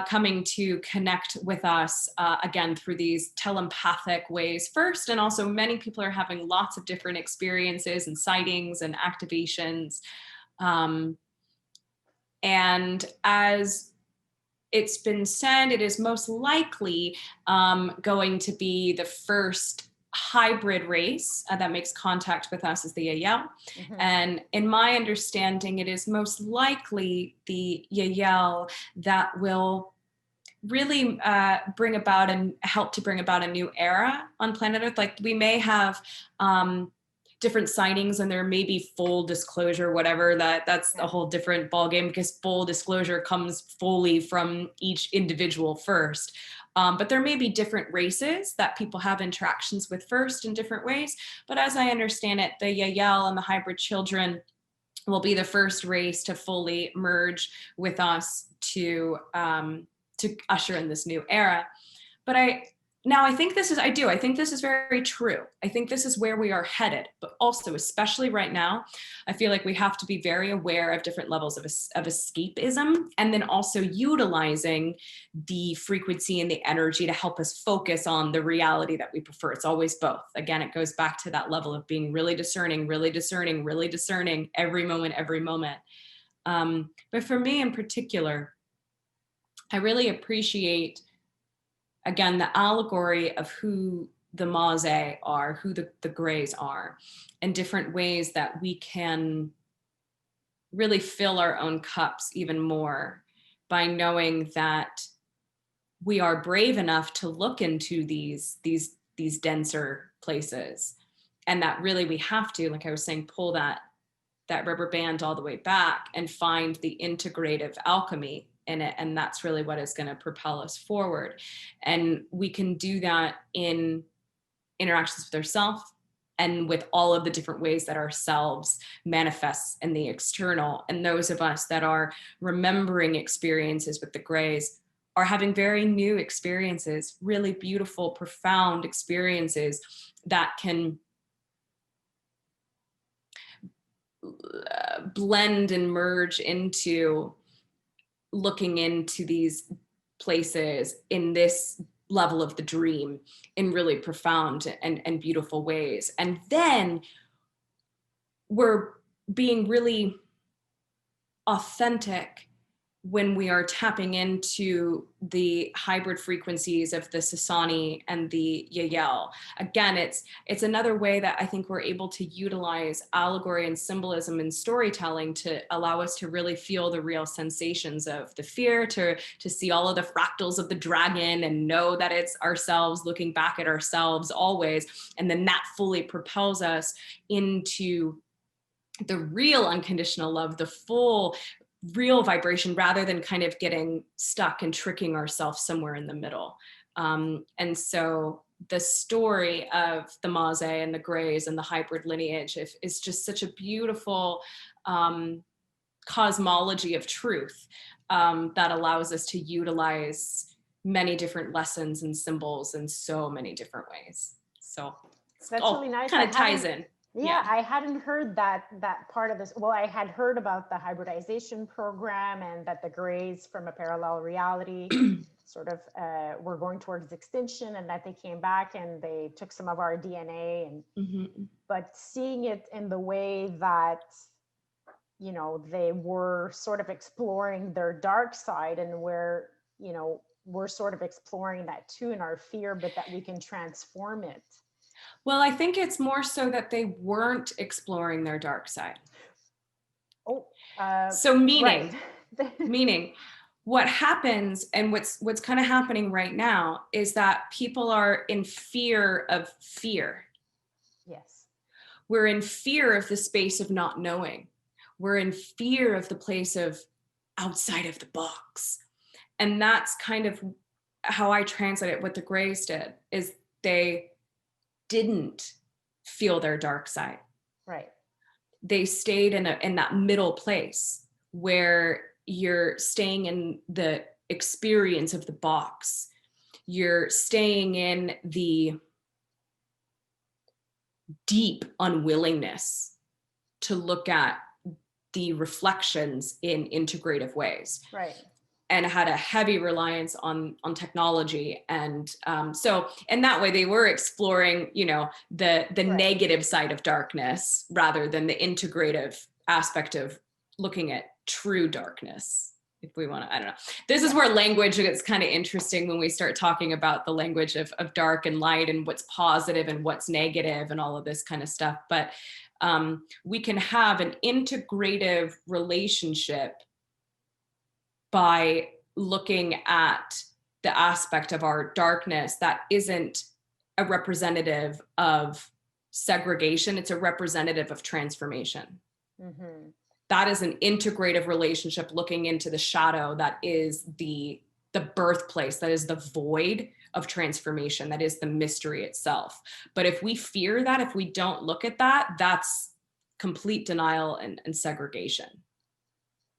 coming to connect with us again through these telepathic ways first, and also many people are having lots of different experiences and sightings and activations. And as it's been said, it is most likely going to be the first hybrid race that makes contact with us is the YahYel. And in my understanding, it is most likely the YahYel that will really bring about and help to bring about a new era on planet Earth. Like, we may have different sightings, and there may be full disclosure, whatever, that's a whole different ballgame, because full disclosure comes fully from each individual first. But there may be different races that people have interactions with first in different ways. But as I understand it, the YahYel and the hybrid children will be the first race to fully merge with us to usher in this new era. But I think this is very true. I think this is where we are headed, but also, especially right now, I feel like we have to be very aware of different levels of escapism, and then also utilizing the frequency and the energy to help us focus on the reality that we prefer. It's always both. Again, it goes back to that level of being really discerning, really discerning, really discerning every moment, every moment. But for me in particular, I really appreciate, again, the allegory of who the Maze are, who the Greys are, and different ways that we can really fill our own cups even more by knowing that we are brave enough to look into these denser places, and that really we have to, like I was saying, pull that rubber band all the way back and find the integrative alchemy in it. And that's really what is going to propel us forward. And we can do that in interactions with ourselves and with all of the different ways that ourselves manifests in the external. And those of us that are remembering experiences with the grays are having very new experiences, really beautiful, profound experiences that can blend and merge into looking into these places in this level of the dream in really profound and beautiful ways. And then we're being really authentic when we are tapping into the hybrid frequencies of the Sasani and the YahYel. Again, it's another way that I think we're able to utilize allegory and symbolism and storytelling to allow us to really feel the real sensations of the fear, to see all of the fractals of the dragon and know that it's ourselves looking back at ourselves always. And then that fully propels us into the real unconditional love, the full real vibration, rather than kind of getting stuck and tricking ourselves somewhere in the middle. And so the story of the Maze and the Greys and the hybrid lineage is just such a beautiful cosmology of truth that allows us to utilize many different lessons and symbols in so many different ways. So that's really nice. Kind of ties in. Yeah, I hadn't heard that part of this. Well, I had heard about the hybridization program and that the Greys from a parallel reality sort of were going towards extinction, and that they came back and they took some of our DNA. And but seeing it in the way that, you know, they were sort of exploring their dark side, and where, you know, we're sort of exploring that too in our fear, but that we can transform it. Well, I think it's more so that they weren't exploring their dark side. So meaning, right. meaning what happens and what's kind of happening right now is that people are in fear of fear. Yes. We're in fear of the space of not knowing. We're in fear of the place of outside of the box. And that's kind of how I translate it. What the Greys did is they didn't feel their dark side. Right. They stayed in that middle place where you're staying in the experience of the box. You're staying in the deep unwillingness to look at the reflections in integrative ways. Right. And had a heavy reliance on technology. And so in that way, they were exploring, you know, the right. negative side of darkness rather than the integrative aspect of looking at true darkness, if we want to, I don't know. This is where language gets kind of interesting when we start talking about the language of dark and light and what's positive and what's negative and all of this kind of stuff. But we can have an integrative relationship by looking at the aspect of our darkness that isn't a representative of segregation, it's a representative of transformation. Mm-hmm. That is an integrative relationship looking into the shadow that is the birthplace, that is the void of transformation, that is the mystery itself. But if we fear that, if we don't look at that, that's complete denial and segregation.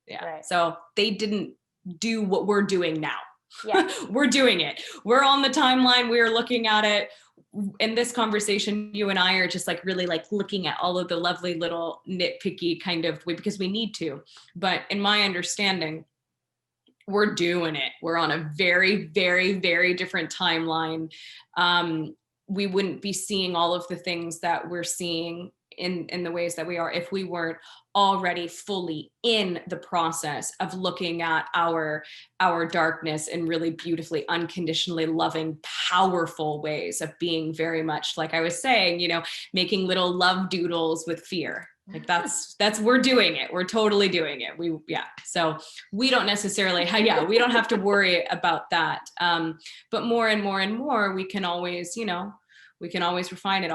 Yeah. Right. So they didn't do what we're doing now. Yeah. We're doing it. We're on the timeline. We're looking at it. In this conversation, you and I are just like really like looking at all of the lovely little nitpicky kind of way because we need to. But in my understanding, we're doing it. We're on a very, very, very different timeline. We wouldn't be seeing all of the things that we're seeing in the ways that we are if we weren't already fully in the process of looking at our darkness in really beautifully, unconditionally loving, powerful ways of being very much, like I was saying, you know, making little love doodles with fear. Like that's we're doing it. We're totally doing it. So we don't necessarily, we don't have to worry about that. But more and more and more, we can always, you know, we can always refine it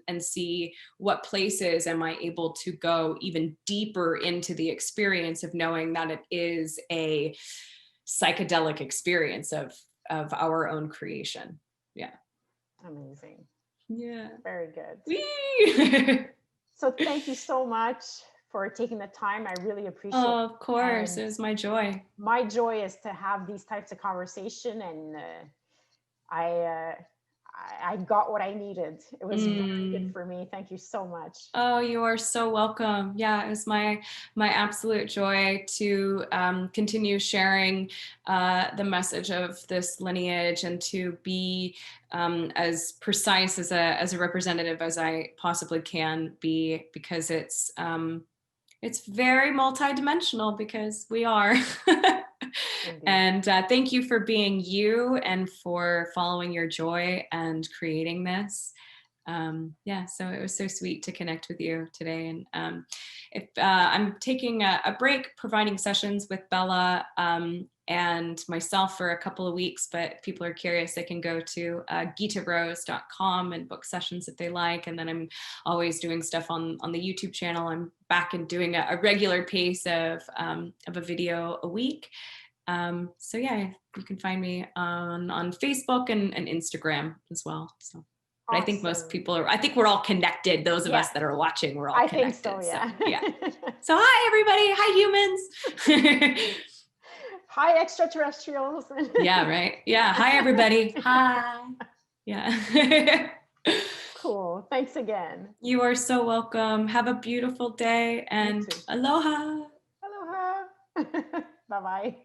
and see what places am I able to go even deeper into the experience of knowing that it is a psychedelic experience of our own creation. Yeah. Amazing. Yeah. Very good. Whee! So thank you so much for taking the time. I really appreciate Oh, it. of course. And It was my joy. my joy is to have these types of conversation, and I, uh, I got what I needed. It was very good for me. Thank you so much. Oh, you are so welcome. Yeah, it was my absolute joy to continue sharing the message of this lineage, and to be as precise as a representative as I possibly can be, because it's very multidimensional, because we are. And thank you for being you, and for following your joy and creating this. Yeah, so it was so sweet to connect with you today. And if I'm taking a break providing sessions with Bella and myself for a couple of weeks, but if people are curious, they can go to gitarose.com and book sessions if they like. And then I'm always doing stuff on the YouTube channel. I'm back and doing a regular pace of a video a week. So yeah, you can find me on Facebook and Instagram as well. So. But Awesome. I think most people are, I think we're all connected. Those of us that are watching, we're all connected. I think so, yeah. So, yeah. So hi, everybody. Hi, humans. Hi, extraterrestrials. Yeah, right. Yeah. Hi, everybody. Hi. Yeah. Cool. Thanks again. You are so welcome. Have a beautiful day, and aloha. Aloha. Bye-bye.